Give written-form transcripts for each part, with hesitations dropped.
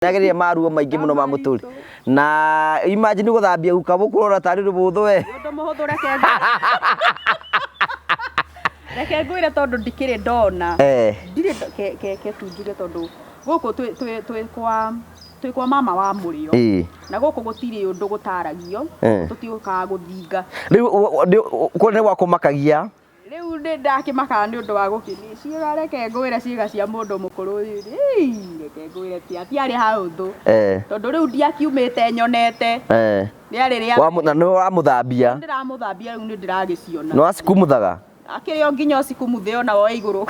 Nageria maruo maingi muno ma muturi na imagine guthambia uka bukurora tari rubuthu we undu muhuthu reke ngwire tondu ndikire ndona ndire ke tunjire tondu guku twi kwa mama wa murio na guku gutiri undu gutaragio tutioka guthinga riu kone gwa kumakagia riu ndakimaka ni undu wa gukini ciiga reke ngwire ciiga cia mundu mukuru reke ngwire tiari hauthu tondu riu ndiakiumite nyonete riari ria wa muthambia ndiramuthambia riu ni ndiragiciona no asikumuthaga akirio nginya asikumuthe ona wo iguru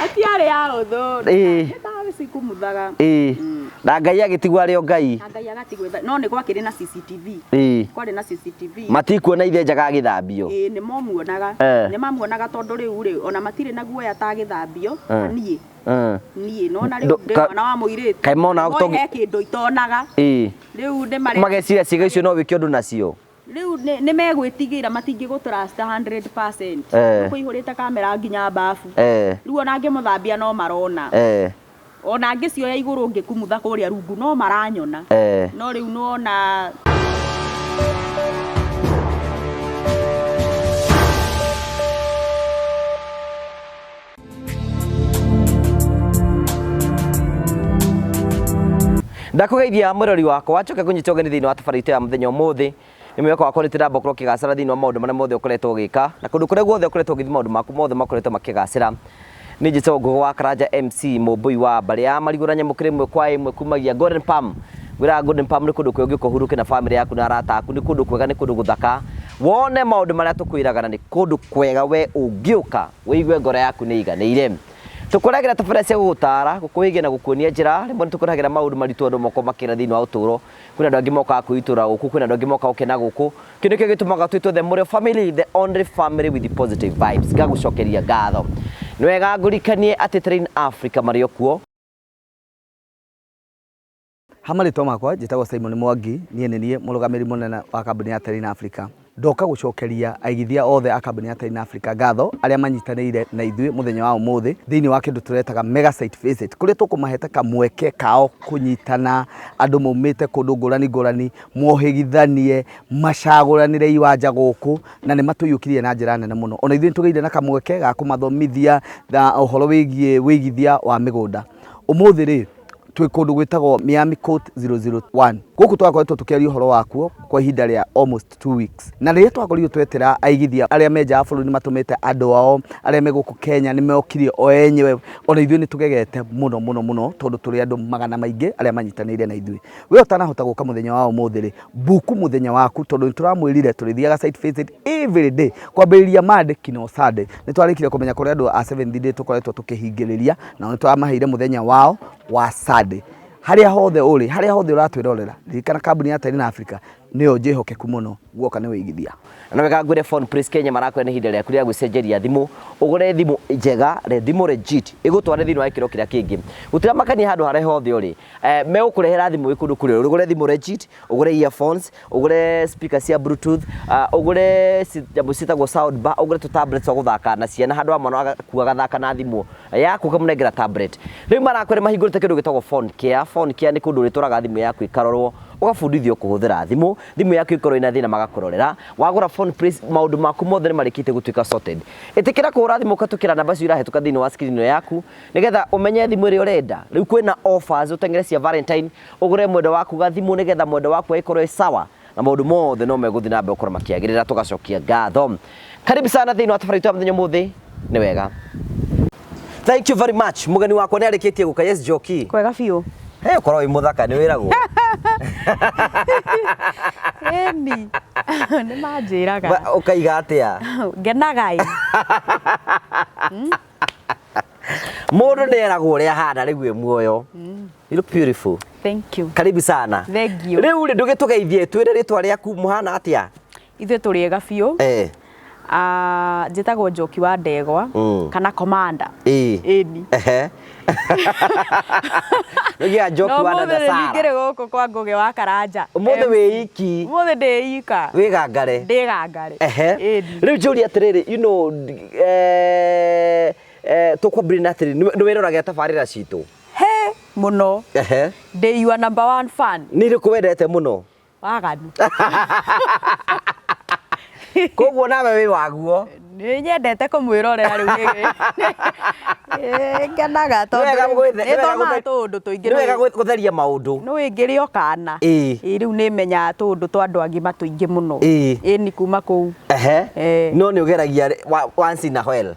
atiari hauthu sikumuthaga na Ngai agitigwa ari o Ngai Ngai agatigwa no ni gwakiri na CCTV kwari na CCTV matikuona ithe njaga githambio ni mamuonaga tondu riu ri ona matire na guoya ta githambio nie no na riu mwana wa muiritu kai mona utongi kindu itonaga riu ni mari mageciria ciga icio no wiki undu nacio riu ni megwitigira matingi gutrust 100% kuihurite kamera nginya bafu riu ona ngimuthambia no marona ona ngicio ya iguru ngikumutha kuria rungu no maranyona no riu nona ndakugeithia murori wakwa wacoke kunyitogeni thiini wa tabarite ya muthenya umuthi ni mweko wakwa ni tiramba ukoro kigacira thiini wa maundu maria mothe ukoretwo ugika na kundu kuria guothe ukoretwo ugithi maundu maku mothe makoretwo makigacira ni njitogo wa Karanja MC Mubui wa bari ya marigura nyamukire mwe kwa imwe kumagia Golden Palm wira Golden Palm ni kundu kwe ugiko huruke na family yaku na arata aku ni kundu kwega ni kundu guthaka wone maundu maria tukwiraga na ni kundu kwega we ungiuka wiigwe ngoro yaku ni iganire tukuragira tafara cia gutara gukuhigia na gukuonia njira rimwe tukuragira maundu maritu andu moko makira thiini wa uturo kuna andu angi moka kuitura guku kuna andu angi moka ukena guku kindu kio gitumaga twitwo the Murio family, the only family with the positive vibes gagucokeria ngatho nwega ngurikanie ati Train Africa mario kuo Hamarĩtwa makwa njĩtagwo Simon Mwangi niĩ nĩ niĩ mũrũgamĩrĩri mũnene wa kambuni ya Train Africa ndoka gucokeria aigithia othe a kambuni ya Train Africa ngatho aria manyitanĩire na ithuĩ muthenya wa umuthi thiini wa kindu turetaga mega site visit kuria tukumahete kamweke kao kunyitana andu maumite kundu ngurani mwohigithanie macaguranire iwanja guku na ni matuyukirie na njira nene muno ona ithuĩ tugeire na kamweke ga kumathomithia uhoro wigie wigithia wa migunda umuthi ri twi kundu gwitagwo Miami Court 001 guku twakoretwo tukiaria uhoro wakuo kwa ihinda ria almost 2 weeks na riria twakorirwo twetera aigithia aria menja bururi matumite andu ao aria me guku Kenya ni meokirie o enyewe ona ithuĩ ni tugegete muno tondu turi andu magana maingi aria manyitanĩire na ithuĩ we utanahota guka muthenya wa umuthi ri buku muthenya waku tondu turamwirire turithiaga site visit every day kwambĩrĩria Monday kino Sunday ni twarikire kumenya kuri andu a 7th day tukoretwo tukihingĩrĩria na ni twamaheire muthenya wao wa Sunday haria hothe uri haria hothe uratwirorera ririkana kambuni ya Train Africa niyo njihokeku muno guoka ni wigithia na wega ngwire phone Prince Kenya marakwe ni hinde rĩaku rĩa gwicenjeria thimu ugure thimu njega thimu legit igutware thiini wa ikiro kiria kingi gutira makania handu haria hothe uri megukurehera thimu ikundu kuria ugure thimu legit ugure earphones ugure speaker cia bluetooth ugure jabu citagwo sound bar ugure tu tablets guthaka na ciana handu amwana kuaga thaka na thimu yaku kamunengera tablet riu marakwe mahingurite kindu gitagwo phone care ni kundu rituraga thimu yaku ikarorwo ugabundithio kuhuthira thimu yaku ikorwo ina thina magakurorera wagura phone Prince maundu maku mothe ni marikite gutuika sorted itikira kuhura thimu ukatukira namba cio irahetuka thiini wa screen yaku nigetha umenye thimu iri urenda riu kwina offers utengere cia Valentine ugure mwendo waku ga thimu nigetha mwendo waku ikorwo sawa na maundu mothe no meguthi na mbe ukora makiagirira tugacokia ngatho karibu sana thiini wa tabarite muthenya muthi ni wega thank you very much mugeni wakwa ni arikitie guka yes Joki kwega biu ukorwo wi muthaka ni wiragwo eni ni manjiraga ukaiga atia ngenagai mundu nderagwo uria hana riu muoyo you look beautiful thank you karibu sana thank you riu ndugitugeithie twire ritwa riaku muhana atia ithuĩ turiega biu njitagwo Njoki wa Ndegwa kana Commander eni Ngia Njoki wa Ndasara ngire guku kwa Ngugi wa Karanja umuthi wiki umuthi ndiika wigangare ndigangare riu njuri atiriri you know tukwambĩrĩria atĩrĩ nĩ wĩroraga tabarĩra citũ he muno ndĩ your number 1 fan nĩ rĩkũ wendete mũno waganu koguo nawe wĩ waguo nĩ nyendete kũmwĩrorera rĩu ngenaga tondũ nĩ thomaga tũũndũ tũingĩ nĩ wega gũtheria maũndũ no ĩngĩrĩ o kana rĩu nĩ menyaga tũũndũ twa andũ agima tũingĩ mũno ĩni kuma kũu no nĩ ũgeragia once in a while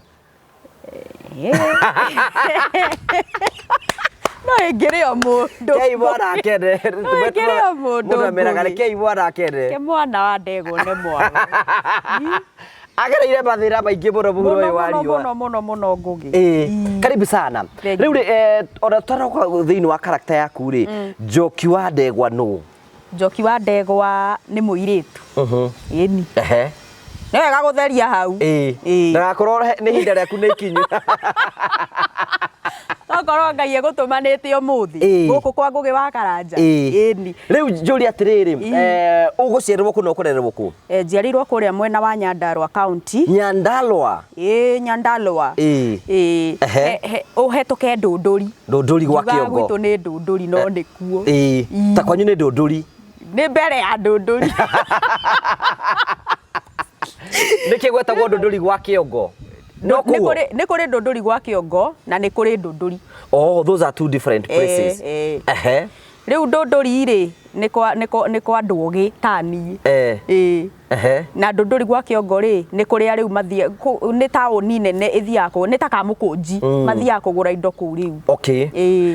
no ĩngĩrĩ o mũndũ kei mwana akende no ĩngĩrĩ o mũndũ ameraga nĩ kei mwana akende ke mwana wa ndegwa nĩ mwana agereire mathĩna maingĩ mũno mũhuro ũyũ wa riũa mũno ngũgĩ karibu sana rĩu ona twaroka thĩinĩ wa karakta yaku rĩ Njoki wa Ndegwa nũ Njoki wa Ndegwa nĩ mũirĩtu ĩni nĩ wega gũtheria hau ndagakorwo nĩ ihinda rĩaku nĩ ikinyu tokorwo Ngai egũtũmanĩte ũmũthĩ gũkũ kwa Ngũgĩ wa Karanja ĩni rĩu njũria atĩrĩrĩ ũgũciarĩrwo kũ na ũkũrererwo kũ njiarĩirwo kũrĩa mwena wa Nyandarua County Nyandarua Nyandarua ũhetũke Ndũndũri gwa Kĩongo gwitũ nĩ Ndũndũri no nĩ kuo ta kwanyu nĩ Ndũndũri nĩ mbere ya Ndũndũri nĩkĩ gwetagwo Ndũndũri gwa Kĩongo nĩ kũrĩ Ndũndũri gwa Kĩongo na nĩ kũrĩ Ndũndũri those are two different places rĩu Ndũndũri rĩ nĩ kwa Ndũgĩ tani na Ndũndũri gwa Kĩongo rĩ nĩ kũrĩa rĩu mathiĩ nĩ taũni nene ĩthiaga nĩ ta Kamũkũnji mathiaga kũgũra indo kũu rĩu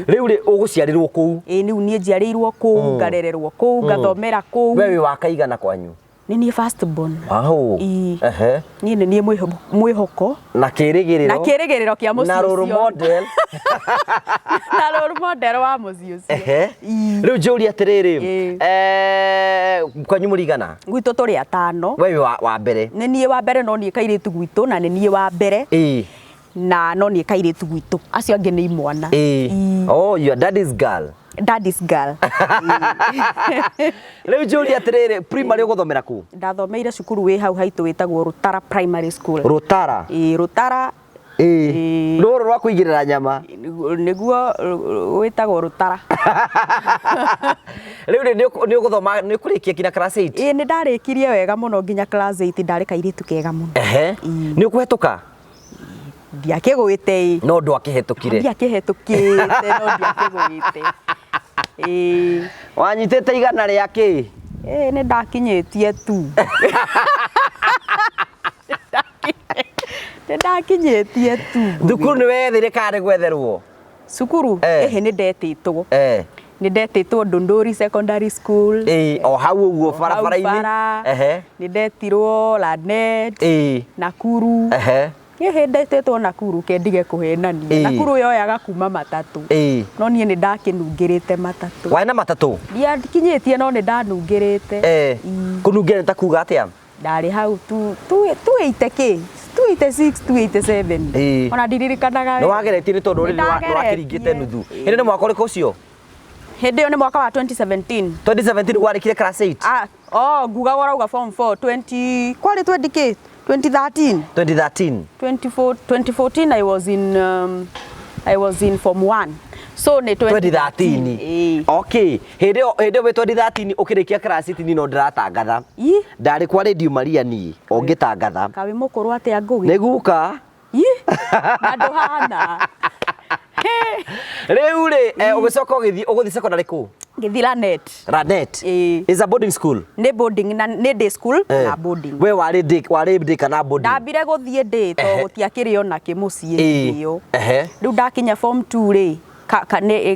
rĩu rĩ ũgũciarĩrwo kũu rĩu niĩ njiarĩirwo kũu ngarererwo kũu ngathomera kũu we wĩ wa kaigana kwanyu nĩ niĩ first born niĩ nĩ niĩ mwĩhoko na kĩrĩgĩrĩro kĩa mũciĩ na role model na role model wa mũciĩ ũcio rĩu njũria atĩrĩrĩ kwanyu mũrigana gwitũ tũrĩ atano we wa mbere nĩ niĩ wa mbere no niĩ kairĩtu gwitũ na nĩ niĩ wa mbere na no niĩ kairĩtu gwitũ acio angĩ nĩ imwana your daddy's girl rĩu njũria atĩrĩrĩ primary ũgũthomera kũ ndathomeire cukuru wĩ hau haitũ wĩtagwo Rũtara Primary School Rũtara Rũtara rũrũ rwa kũigĩrĩra nyama nĩguo wĩtagwo Rũtara rĩu nĩ ũgũthoma nĩ ũkũrĩkia kinya class 8 nĩ ndarĩkirie wega mũno nginya class 8 ndarĩ kairĩtu kega mũno nĩ ũkũhetũka ndiakĩgwĩte no ndwakĩhetũkire ndiakĩhetũkĩte no ndiakĩgwĩte wanyitĩte igana rĩa kĩ nĩ ndakinyĩtie tu nĩ ndakinyĩtie tu thukuru nĩ wethire kana nĩ gwetherwo cukuru nĩ ndetĩtwo nĩ ndetĩtwo Ndũndũri Secondary School o hau ũguo barabara-inĩ nĩ ndetirwo Lanet Nakuru ndetĩtwo Nakuru ke ndige kũhenania Nakuru yoyaga kuma matatũ no niĩ nĩ ndakĩnungĩrĩte matatũ waĩ na matatũ ndiakinyĩtie no nĩ ndanungĩrĩte kũnungĩra nĩ ta kuga atĩa ndarĩ hau 280k 286 287 ona ndiririkanaga nĩ wageretie nĩ tondũ nĩ wakĩringĩte nuthu hĩndĩ nĩ mwaka ũrĩkũ ũcio hĩndĩ ĩyo nĩ mwaka wa 2017 warĩkire class 8 nguga ũrauga form 4 kwarĩ 20k 2013 2014 I was in form 1 so nĩ 2013 okay hĩndĩ ĩyo wĩ 2013 ũkĩrĩkia class 8 no ndĩratangatha ndarĩ kwa Radio Maria niĩ ngĩtangatha kawe mũkũrũ atĩa Ngũgĩ nĩ guka na ndũhana rĩu rĩ ũgĩcoka ũgũthiĩ secondary kũ ngĩthi Lanet is a boarding school nĩ boarding na nĩ day school na boarding we warĩ day kana boarding ndambire gũthiĩ day to gũtiakĩrĩ ona kĩmũciĩ ĩyo rĩu ndakinya form 2 rĩ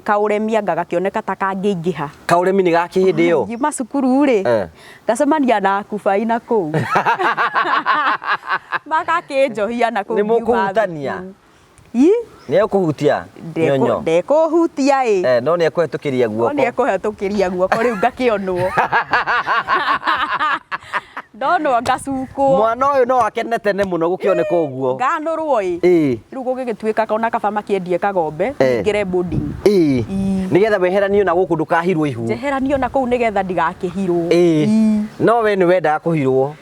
kaũremia gagakĩoneka ta kangĩingĩha kaũremi nĩ gaki hĩndĩ ĩyo ngiuma cukuru rĩ ngacemania na akubai na kũu magakĩnjohia na kũu nĩ mũkũhutania nĩ ekũhutia nyonyo ndekũhutia no nĩ ekũhetũkĩria guoko no nĩ ekũhetũkĩria guoko rĩu ngakĩonwo ndonwo ngacukwo mwana ũyũ no akenete nĩ mũno gũkĩoneka ũguo nganũrwo rĩu gũgĩgĩtuĩka ona kaba makĩendie kagombe ngere boarding nĩgetha weheranio na gũkũ ndũkahirwo ihu njeheranio na kũu nĩgetha ndigakĩhirwo no we nĩ wendaga kũhirwo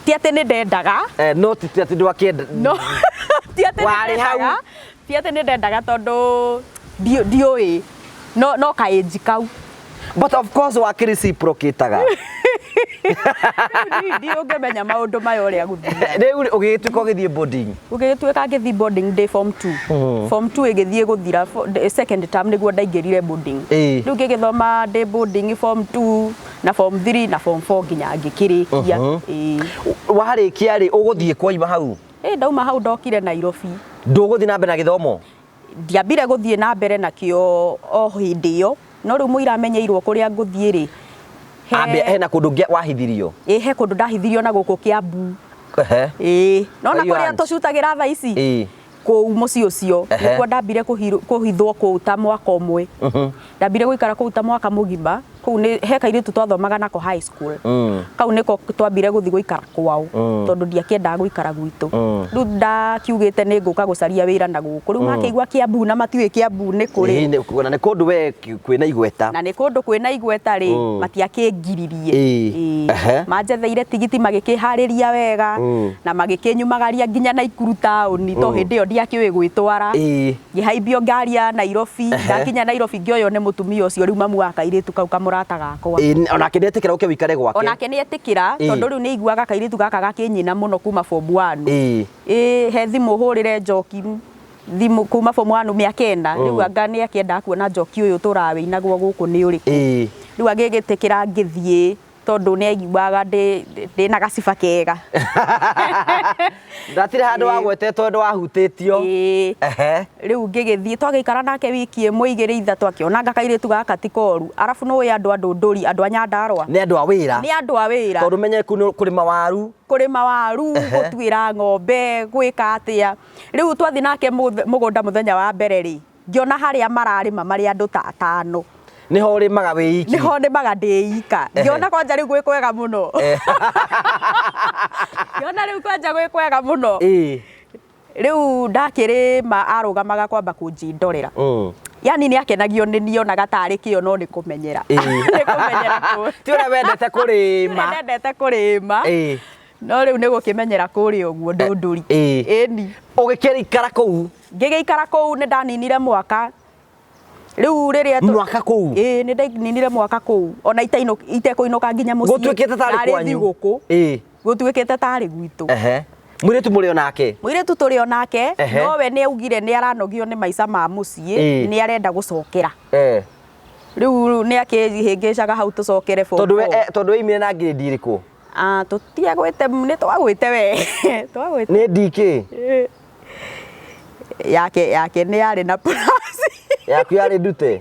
ti atĩ nĩ ndendaga no ti atĩ ndwakĩenda no Warĩ hau. Ti atĩ nĩ ndendaga tondũ ndiũĩ no kaĩnji kau. But of course wakĩreciprocateaga. Ndiũngĩmenya maũndũ maya ũrĩa gũthiĩ. Rĩu ũgĩgĩtuĩka ũgĩthiĩ boarding. Ũgĩgĩtuĩka ngĩthiĩ boarding day form 2. Form 2 ĩgĩthiĩ gũthira second term nĩguo ndaingĩrire boarding. Rĩu ngĩgĩthoma day boarding form 2 na form 3 na form 4 nginya ngĩkĩrĩkia. Warĩkia rĩ ũgũthiĩ kwaima hau? Ndauma hau ndokire Nairobi. Ndũgũthiĩ na mbere na gĩthomo? Ndiambire gũthiĩ na mbere nakĩo o hĩndĩ ĩyo, no rĩu mũira amenyeirwo kũrĩa ngũthiĩ rĩ. Hena kũndũ wahithirio? He kũndũ ndahithirio na gũkũ Kiambu. No na kũrĩa tũcutagĩra thaa ici kũu mũciĩ ũcio nĩkuo ndambire kũhithwo kũu ta mwaka ũmwe. Ndambire gũikara kũu ta mwaka mũgima. Kũu he kairĩtu twathomaga nako high school. Kau nĩko twambire gũthiĩ gũikara kwao tondũ ndiakĩendaga gũikara gwitũ. Rĩu ndakiugĩte nĩ ngũka gũcaria wĩra na gũkũ. Rĩu makĩigua Kiambu na matiũĩ Kiambu nĩ kũrĩ. Na nĩ kũndũ we kwĩna igweta. Na nĩ kũndũ kwĩna igweta rĩ matiakĩngiririe. Manjetheire tigiti magĩkĩharĩria wega na magĩkĩnyumagaria nginya Naikuru taũni to hĩndĩ ĩyo ndiakĩũĩ gwĩtwara. Ngĩhaimbio ngari ya Nairobi. Ndakinya Nairobi ngĩoywo nĩ mũtumia ũcio rĩu mamu wa kairĩtu kau kamũrata gakwa. Onake nĩetĩkĩra ũke wĩikare gwake? Onake nĩetĩkĩra tondũ rĩu nĩiguaga kairĩtu gaka gakĩnyina mũno kuma form 1. He thimũ hũrĩre Njoki thimũ kuma form 1 mĩaka 4. Rĩu anga nĩakĩendaga kuona Njoki ũyũ tũrawĩinagwo gũkũ nĩ ũrĩkũ. Rĩu agĩgĩtĩkĩra ngĩthiĩ tondũ nĩaiguaga ndĩna gaciba kega. Ndatire handũ wagwetetwo ndũ wahutĩtio. Rĩu ngĩgĩthiĩ twagĩikara nake wiki ĩmwe igĩrĩ ithatũ akĩonanga kairĩtu gaka ti koru. Arabu nĩũĩ andũ a Ndũndũri, andũ a Nyandarua. Nĩ andũ a wĩra? Nĩ andũ a wĩra. Tondũ menyereku kũrĩma waru. Kũrĩma waru, gũtuĩra ng'ombe, gwĩka atĩa. Rĩu twathi nake mũgũnda mũthenya wa mbere rĩ, ngĩona harĩa mararĩma marĩ andũ ta 5. Niho ũrĩmaga wĩ iki? Niho ndĩmaga ndĩ ika. Ngĩona kwanja rĩu gwĩ kwega mũno. Ngĩona rĩu kwanja gwĩ kwega mũno. Rĩu ndakĩrĩma arũgamaga kwamba kũnjindorera. Yani nĩakenagio nĩ nionaga tarĩ kĩo no nĩ kũmenyera. Nĩ kũmenyera kũ. Ti ũrĩa wendete kũrĩma. Ndendete kũrĩma. No rĩu nĩ gũkĩmenyera kũrĩa ũguo Ndũndũri. Ĩni. Ũgĩikara kũu? Ngĩgĩikara kũu nĩ ndaninire mwaka. Rĩu rĩrĩa mwaka kũu? Nĩ ndaninire mwaka kũu. Ona itekũinũka nginya mũciĩ. Gũtuĩkĩte tarĩ kwanyu? Gũkũ. Gũtuĩkĩte tarĩ gwitũ. Mũirĩtu mũrĩ onake? Mũirĩtu tũrĩ onake, no we nĩaugire nĩaranogio nĩ maica ma mũciĩ, nĩarenda gũcokera. Rĩu nĩakĩhĩngĩcaga hau tũcokere form 4. Tondũ oimire na grade ĩrĩkũ? Tũtiagwĩte, nĩtwagwĩte we. Twagwĩte. Nĩ DK? Yake nĩ yarĩ na plus. Yaku yarĩ ndute?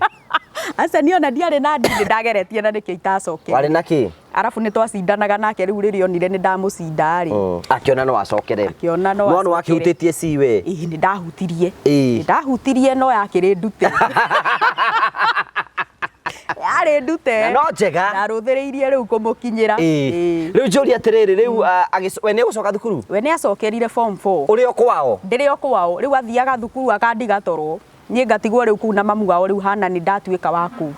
Aca niona ndiarĩ na ndini ndageretie na nĩkĩo itacokera. Warĩ na kĩ? Arabu nĩtwacindanaga nake rĩu rĩrĩa onire nĩndamũcinda rĩ. Akĩona no wacokere? Akĩona no wacokere. No wakĩhutĩtie ci we? Nĩndahutirie. Nĩndahutirie no yakĩrĩ ndute. Yarĩ ndute. Na no njega. Ndarũthĩrĩirie rĩu kũmũkinyĩra. Rĩu njũria atĩrĩrĩ, rĩu we nĩegũcoka thukuru? We nĩacokerire form 4. Ũrĩ o kwao? Ndĩrĩ o kwao. Rĩu athiaga thukuru akandiga toro. Niĩ ngatigwo rĩu kũu na mamu wao rĩu hana nĩ ndatuĩka wa kũu.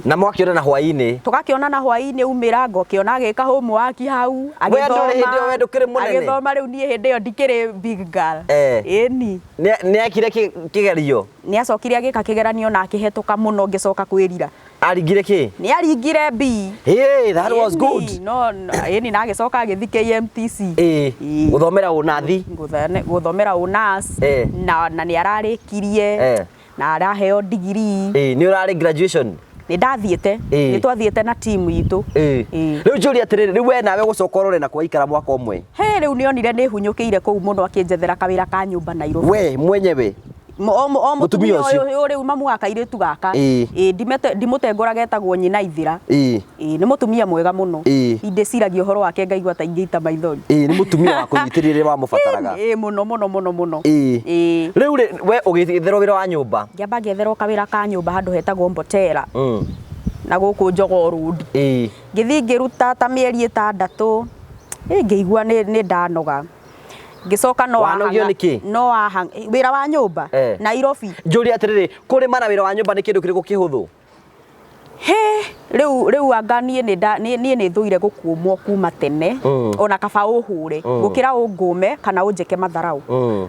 Na mwakĩonana hwaĩ-inĩ? Tũgakĩonana hwaĩ-inĩ umĩra ngokĩona agĩka homework hau agĩthoma rĩu niĩ hĩndĩ ĩyo ndikĩrĩ big girl. Ĩni. Nĩekire kĩgerio? Nĩacokire agĩka kĩgeranio na akĩhetũka mũno ngĩcoka kwĩrira. Aringire kĩ? Nĩaringire B. That was good. No, ĩni na agĩcoka agĩthi KMTC. Gũthomera ũnathi? Gũthomera ũnas na nĩararĩkirie na araheo degree. Nĩ ũrarĩ graduation? Nĩndathiĩte. Nĩtwathiĩte na team itũ. Rĩu njũria atĩrĩrĩ, rĩu we nawe gũcoka ũrore na kwaikara mwaka ũmwe? Rĩu nĩonire nĩhunyũkĩire kũu mũno akĩnjethera kawĩra ka nyũmba Nairobi. We mwenyewe? Mũtumia ũyũ rĩu mamu wa kairĩtu gaka ndimũtengũraga etagwo nyina Ithira. Nĩ mũtumia mwega mũno. Ndĩciragia ũhoro wake ngaigua ta ingĩita maithori. Nĩ mũtumia wa kũnyitĩrĩra rĩrĩa wamũbataraga. Mũno. Rĩu we ũgĩetherwo wĩra wa nyũmba? Ngĩamba ngĩetherwo kawĩra ka nyũmba handũ hetagwo Mbotera na gũkũ Jogoo Road. Ngĩthiĩ ngĩruta ta mĩeri 6 ngĩigua nĩ ndanoga. Ngĩcoka no wahanga wĩra wa nyũmba Nairobi. Njũria atĩrĩrĩ, kũrĩma na wĩra wa nyũmba nĩ kĩndũ kĩrĩkũ kĩhũthũ? riu anga nie ni thuire gukumwo kuma tene ona kaba uhure gukira ungume kana unjeke matharau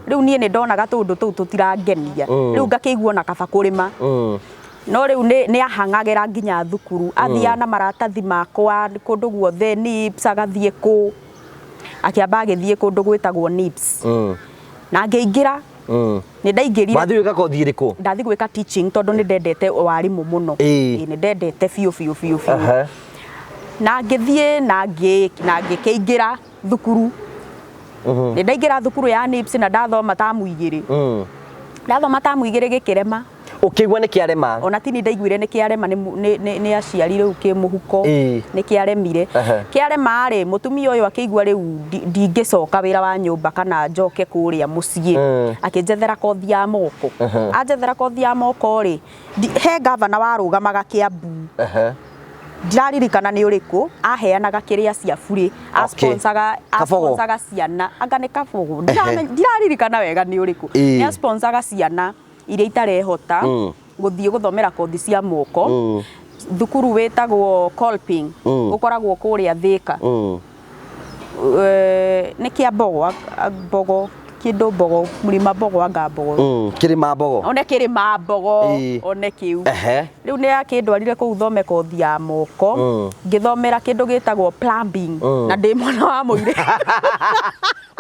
riu nie ni ndonaga tundu tuu tutirangenia riu ngakeigua na kaba kurima no riu ni ahangagira nginya thukuru athia na maratathi makwa kundu guothe NIPS agathie ku akiamba agithie kundu gwitagwo NIPS na ngeingira ni ndaingirire wathi wika kothi iriku ndathi gwika teaching tondu ni ndendete warimu muno ni ndendete fiu na ngithie na ngikeingira thukuru ni ndaingira thukuru ya NIPS na ndathoma tamu igiri ndathoma tamu igiri gikirema ukigwa ni kiarema ona tini ndaiguire ni kiarema ni aciari riu ki muhuko ni kiaremire kiarema ri mutumia uyu akigwa riu ndingicoka wira wa nyumba kana njoke kuria mucii akinjethera kothi ya moko anjethera kothi ya moko ri he gavana warugamaga Kiambu ndiraririkana ni uriku aheanaga kiria cia buri asponsaga ciana anga ni kabogo ndiraririkana wega ni uriku ni asponsaga ciana iria itarehota guthie guthomera kothi cia moko thukuru wetagwo Kolping ukoragwo kuria Thika ni Kiambogo kindu Mbogo Murima Mbogo anga Mbogo Kirima Mbogo one Kirima Mbogo one kiu riu ni akindwarire ku thome kothi ya moko ngithomera kindu gitagwo plumbing na ndi mwana wa muire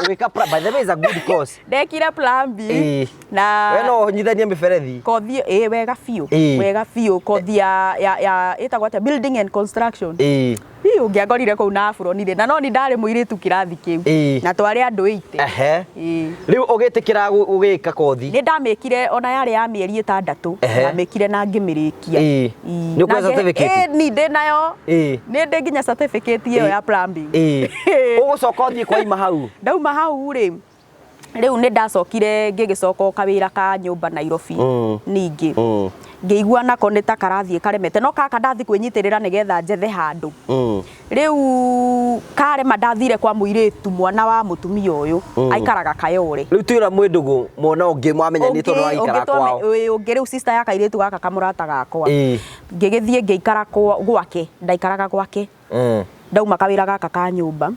Weka by the way is a good course. Ndekire plumbing na we no nyithania miberethi. Kothi wega fiu kothi ya itagwo ata building and construction. Hiyo ngiangorire ku na afro ni na no ni ndari muiritu kirathi kiu na twari andu 80. Riu ugitikira ugika kothi. Ni ndamekire ona yari ya mieri 6 ndamekire na ngimirikia. Ni kwa certificate. Ni ndi nayo. Ni ndi nginya certificate iyo ya plumbing. Ugucoka uthie kwa ima hau. Ndauma hau riu ni ndacokire ngigicoka kawira ka nyumba Nairobi ningi ngeigua nako ni ta karathie karemete no kaka ndathi kwinyitirira nigetha njethe handu riu karema ndathire kwa muiritu mwana wa mutumia uyu aikaraga Kayore riu twira mwindugu mwana ungi mwamenya ni tondu aikara kwao ungi riu sister ya kairitu gaka kamurata gakwa ngigithie ngeikara gwake ndaikaraga gwake ndauma kawira gaka ka nyumba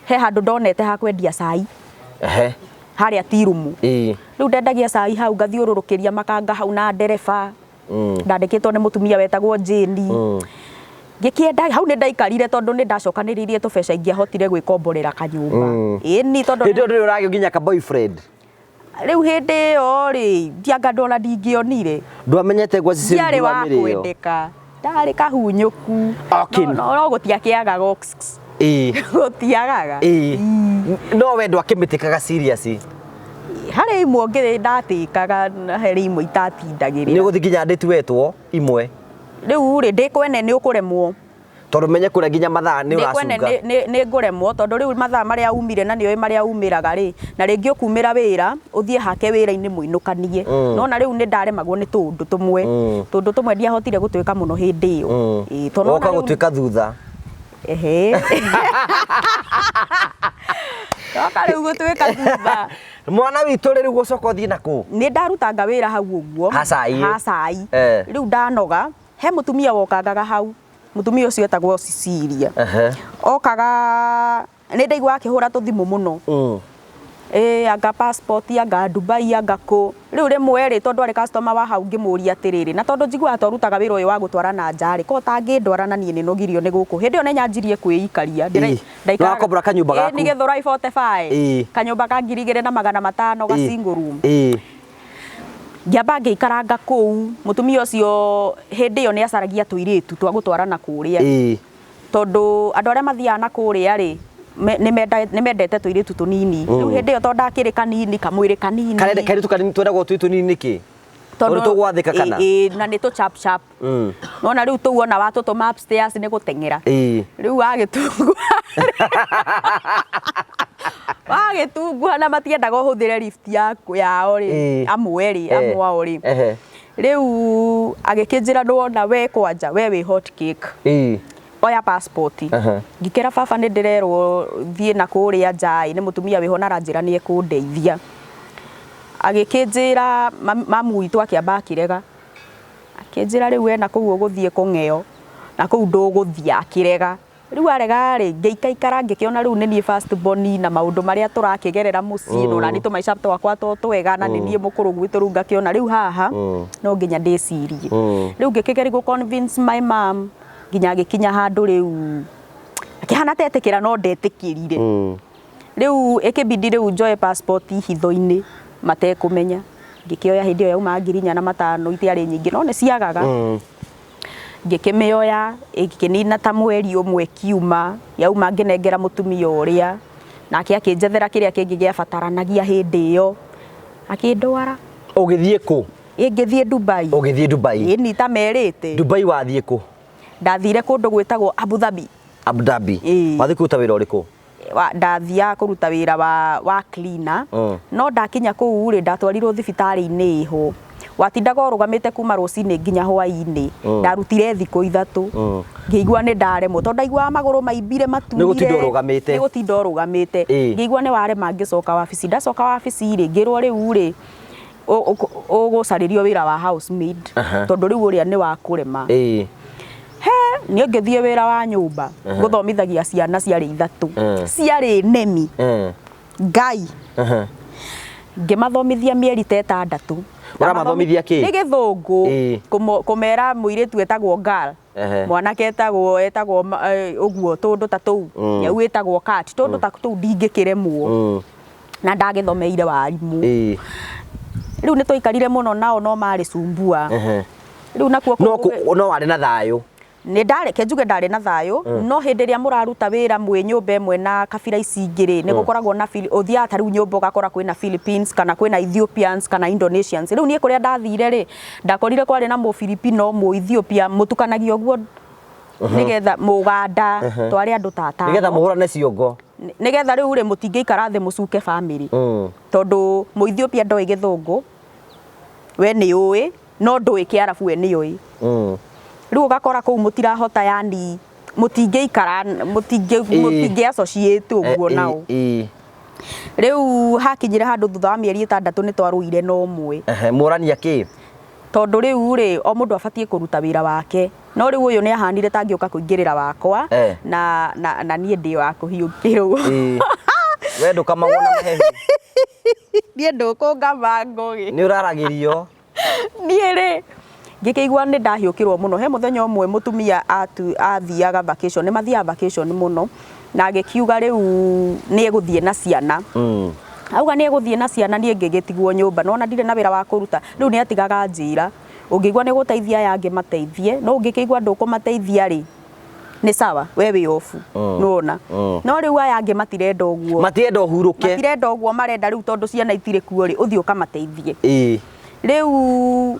he handu ndonete ha kwendia cai haria tirumu riu ndendagia cai hau ngathiururukiria makanga hau na ndereba ndandikitwo ni mutumia wetagwo Jane ngikienda hau ni ndaikarire tondu ni ndacokaniririe tubeca ingiahotire gwikomborera kanyumba ni tondu hindi uri uragio nginya ka boyfriend riu hindi yo ri ndianga ndona ndingionire ndwamenyete gwa ciciri ndiari wa kwendeka ndari kahunyuku no gutiakiaga gutiagaga no wendo akimitikaga serious hari imwe ngire ndatikaga hari imwe itatindagirira ni guthi nginya ndeti wetwo imwe riu ri ndikwene ni ukuremwo tondu menye kura nginya mathaa ni uracunga ni nguremwo tondu riu mathaa maria umire na niyo maria umiraga ri na ringi ukumira wira uthie hake wira-ini muinukanie no na riu ni ndaremagwo ni tundu tumwe ndiahotire gutwika muno hindi iyo tondu oka gutwika thutha Toka riu gutwika thutha mwana witu riu gucoka uthie naku ni ndarutanga wira hau uguo hacai riu ndanoga he mutumia wokangaga hau mutumia ucio etagwo Cecilia okaga ni ndaigua akihura tuthimu muno anga passport anga Dubai anga ko riu rimwe ri tondu ari customer wa hau ngimuria atiriri na tondu njigua torutaga wira uyu wa gutwarana njari ko tangindwarana nie ni nogirio ni guku hindi one nyanjirie kwiikaria ndaikara kobra kanyumba gaku ni gethurai 45 kanyumba ka 2500 ga single room ngiamba ngiikaranga kuu mutumia ucio hindi yo ni acaragia tuiritu twa gutwarana kuria tondu andu aria mathiaga na kuria ri ni mendete tuiritu tunini riu hindi yo tondu akiri kanini kamwiri kanini kairitu kanini twendagwo twi tunini niki tondu tugwathika kana na ni tu chap no na riu tuona watutuma upstairs ni gutengera riu agitungua na matiendaga uhuthire lift yao ri amwe ao ri riu agikinjira ndwona we kwanja we wi hot cake oya passport ngikera baba ni ndirerwo thie na kuria njai ni mutumia wiho na ranjira ni ekundeithia agikinjira mamu witu akiamba akirega akinjira riu ena kuguo guthie kungeo na kuu nduguthia akirega riu arega ri ngeikaikara ngikiona riu ni nie first born na maundu maria turakigerera mucii no nani tumaica twakwa twega na ni nie mukuru gwitu riu ngakiona riu haha no nginya ndicirie riu ngikigeri gu convince my mom nginya gikinya handu riu akihana tetikira no ndetikirire riu ikibidi riu njoe passport hitho-ini matekumenya ngikioya hindi yo yauma 4,500 itiari nyingi no ni ciagaga ngikimioya ikinina ta mweri umwe kiuma yauma nginengera mutumia uria nake akinjethera kiria kingi giabataranagia hindi iyo akindwara ugithie ku ngithie Dubai ni ta merite Dubai wathie ku ndathire kundu gwitagwo Abu Dhabi wathi kuruta wira uriku ndathia kuruta wira wa cleaner no ndakinya kuu ri ndatwarirwo thibitari-ini iho watindaga urugamite kuma rucini nginya hwaini ndarutire thiku 3 ngigua ni ndaremwo tondu ndaigua maguru maimbire maturire ni gutinda urugamite ngigua ni warema ngicoka wabici ndacoka wabici ri ngirwo riu ri ugucaririo wira wa housemaid tondu riu uria ni wa kurema ni ngithie wira wa nyumba guthomithagia ciana ciari 3 ciari nemi ngai ngimathomithia mieri 6 uramathomithia ki ni githungu kumera muiritu etagwo girl mwanake etagwo uguo tundu ta tuu yau etagwo cat tundu ta tuu ndingikiremwo na ndagithomeire warimu riu ni twikarire muno nao no mari cumbua riu nakuo no wari na thayo ni ndareke njuge ndari na thayo no hindi ria muraruta wira mwe nyumba emwe na kabira ici ingiri ni gukoragwo na othia ta riu nyumba gakora kwina Philippines kana kwina Ethiopians kana Indonesians riu nie kuria ndathire ri ndakorire kwari na mu Filipino mu Ethiopia mutukanagio guo nigetha muganda twari andu tata nigetha muhurane ciongo nigetha riu ri mutingeikara the mucuke family tondu mu Ethiopia ndoi githungu we ni ui no ndui kiarabu we ni ui riu gakora kuu mutirahota yani mutingeikara mutinge associate uguo nao riu hakinyire handu thutha wa mieri 6 ni twaruire no mwe murania ki tondu riu ri o mundu abatie kuruta wira wake no riu uyu ni ahanire tangioka kuingirira wakwa na nie ndio akuhiukirwo we ndukamagwo na mahehu nie ndukunga ngugi ni uraragirio nie ri ngikigwa ni ndahiukirwo muno he muthenya umwe mutumia athiaga vacation ni mathiaga vacation muno na agikiuga riu ni eguthie na ciana auga ni eguthie na ciana ni ngigitigwo nyumba no na ndire na wira wa kuruta riu ni atigaga njira ungigwa ni guteithia yange mateithie no ungikigwa ndukumateithia ri ni sawa we wi ofu nuona no riu aya ange matirenda uguo matirenda uhuruke matirenda uguo marenda riu tondu ciana itire kuo ri uthio kamateithie riu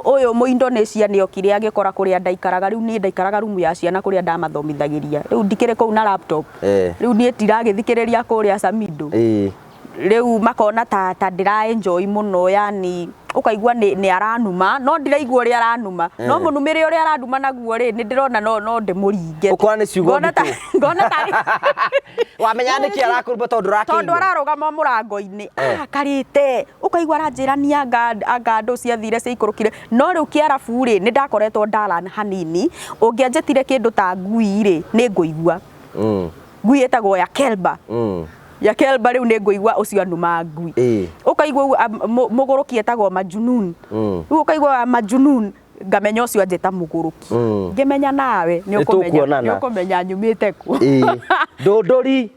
uyu mu Indonesia ni okire agikora kuria ndaikaraga riu ni ndaikaraga rumu ya ciana kuria ndamathomithagiria riu ndikire ku na laptop riu ni tiragithikiriria kuria Samido riu makona ta ndira enjoy muno yani ukaigua ni aranuma no ndiraigua ri aranuma no munumire uri aranuma naguo ri ni ndirona no ndimuringe ukora ni ciugo ngona ta wamenya niki arakurumba tondu ararugama murango-ini akarite ukaigua aranjirania anga ndu ciathire ciaikurukire no riu kiarabu ri ni ndakoretwo ndara hanini ungianjetire kindu ta ngui ri ni nguigua ngui etagwo ya kelba ya kelba riu ni nguigua ucio anuma ngui ukaigua muguruki etagwo majunun riu ukaigua majunun ngamenya ucio anjeta muguruki ngimenya nawe ni ukumenya nyumite ku ndondori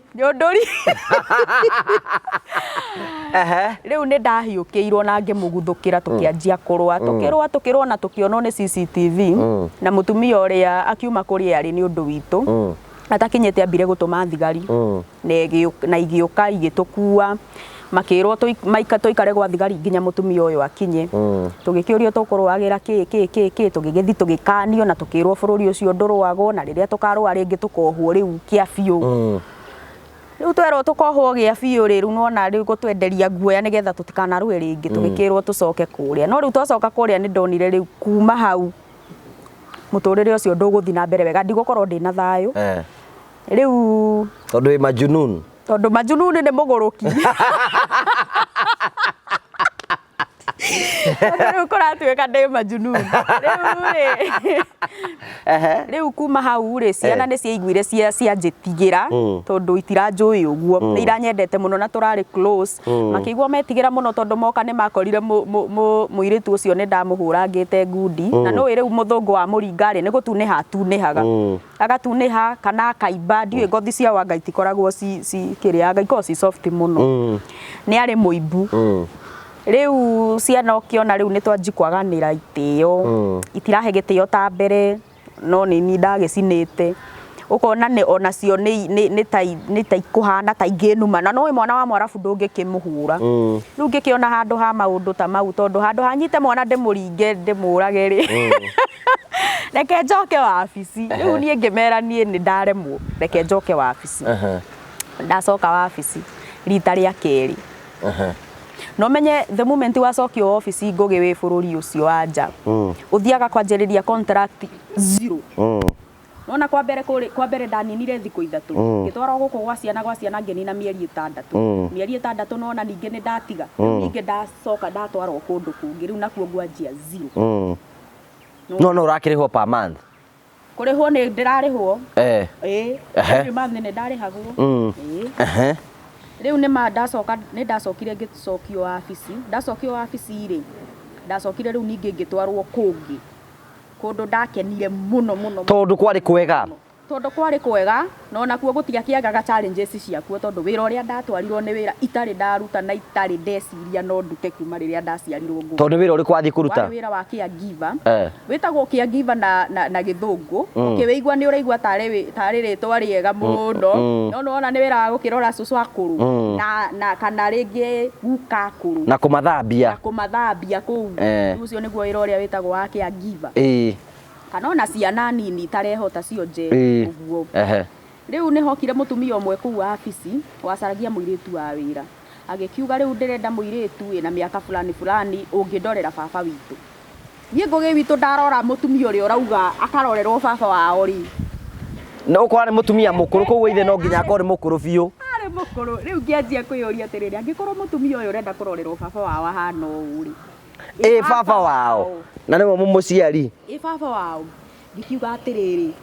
riu ni ndahiukirwo na ngimuguthukira tukianjia kurwa tukirwa na tukionwo ni CCTV na mutumia uria akiuma kuri ari ni undu witu atakinyete ambire gutuma thigari na igiuka igitukua makirwo tuikare gwa thigari nginya mutumia uyu akinye tugikiurio tukurwagira ki tugigithi tugikanio na tukirwo bururi ucio ndurwagwo na riria tukarwa ringi tukohwo riu kia biu riu twerwo tukohwo gia biu riu nona riu gutwenderia guoya nigetha tutikanarwe ringi tugikirwo tucoke kuria no riu twacoka kuria ni ndonire riu kuma hau muturire ucio nduguthi na mbere wega ndigukorwo ndina thayo riu tondu majunun ni muguruki Riu kuratuika ndi majununu riu kuma hau ri ciana ni ciaiguire cianjitigira tondu itiranjui uguo ni iranyendete muno na turari close makigwa metigira muno tondu moka ni makorire muiritu ucio ni ndamuhurangite ngundi na no riu muthungu wa muringari ni gutuniha atunihaga agatuniha kana akaimba ndiwe ngothi cia wanga itikoragwo ci kiriaga iko ci soft muno ni ari muibu riu ciana ukiona riu ni twanji kwaganira itio itirahe gitio ta mbere no ni ndagicinite ukona ni onacio ni ta ikuhana ta inginuma na no mwana wa mwarabu ndungikimuhura riu ngikiona handu ha maundu ta mau tondu handu hanyite mwana ndimuringe ndimurage ri reke njoke wabici riu nie ngimera nie ni ndaremwo reke njoke wabici ndacoka wabici rita ria keri no menye the moment wacokio office ngugi wi bururi ucio anja uthiaga kwanjiriria contract 0 nona kwa mbere ndaninire thiku 3 ngitwara guku gwa ciana ngenina mieri 6 nona ninge ni ndatiga ninge ndacoka ndatwarwo kundu kungi riu nakuo ngwanjia 0 no urakirihwo per month kurihwo ni ndirarihwo every month ni ndarihagwo riu ni ma ndacokire ngicokio wabici ri ndacokire riu ninge ngitwarwo kungi kundu ndakenire muno tondu kwari kwega no nakuo gutiga kiagaga challenges ciakuo tondu wira uria ndatwarirwo ni wira itari ndaruta na itari ndeciria no ndute kuma riria ndaciarirwo nguo tondu wira uri kwathi kuruta wira wa caregiver witagwo caregiver na githungu ukiweigua ni uraigua tari ritwa riega muno no nona ni wira wa gukirora cucu akuru na kana ringi guka akuru na kumathambia kuu ucio niguo wira uria witagwo wa caregiver kana ona ciana nini tarehota cionje uguo riu ni hokire mutumia omwe kuu wabici wacaragia muiritu wa wira agikiuga riu ndirenda muiritu ina miaka fulani ungindorera baba witu nie ngugi witu ndarora mutumia uria urauga akarorerwo baba wao ri no kwari mutumia mukuru kuu ithe no nginya akore mukuru biu ari mukuru riu ngianjia kwiyuria atiriri angikorwo mutumia uyu urenda kurorerwo baba wao ahana uu ri baba wao na niwe mumuciari baba wao ngikiuga atiriri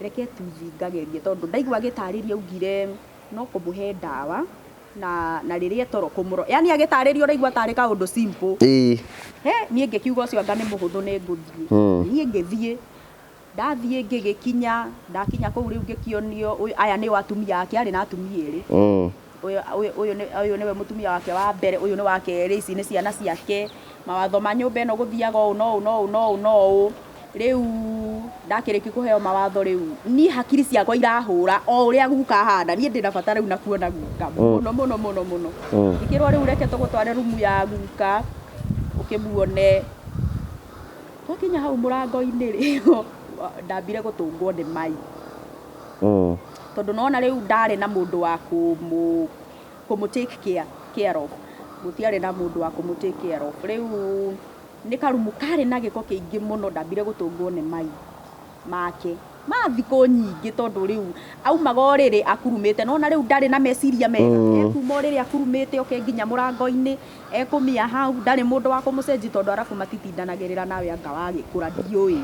reke tuzingagerie tondu ndaigua gitariria ugire no kumuhe ndawa na riria toro kumuro yani agitariria uraigua tari ka undu simple nie ngikiuga ucio anga ni muhuthu ni nguthie nie ngithie ndathie ngigikinya ndakinya kuu riu ngikionio aya ni watumia yake ari na atumia eri uyu niwe mutumia wake wa mbere uyu ni wake eri ici ni ciana ciake mawatho ma nyumba ino guthiaga no riu ndakiriki kuheo mawatho riu ni hakiri ciakwa irahura o uria guka hana nie ndina bata riu na kuona guka muno ikirwa riu reke tugutware rumu ya guka ukimuone twakinya hau murango-ini ri ndambire gutungwo ni mai tondu nona riu ndari na mundu wa kumu take care of gutiari na mundu wa kumu take care of riu ni karumu kari na giko kiingi muno ndambire gutungwo ni mai make mathiko nyingi tondu riu aumaga oriri akurumite nona riu ndari na meciria mega ekuma oriri akurumite oke nginya murango-ini ekumia hau ndari mundu wa kumucenji tondu arafu matitindanagirira nawe anga wagikura ndiui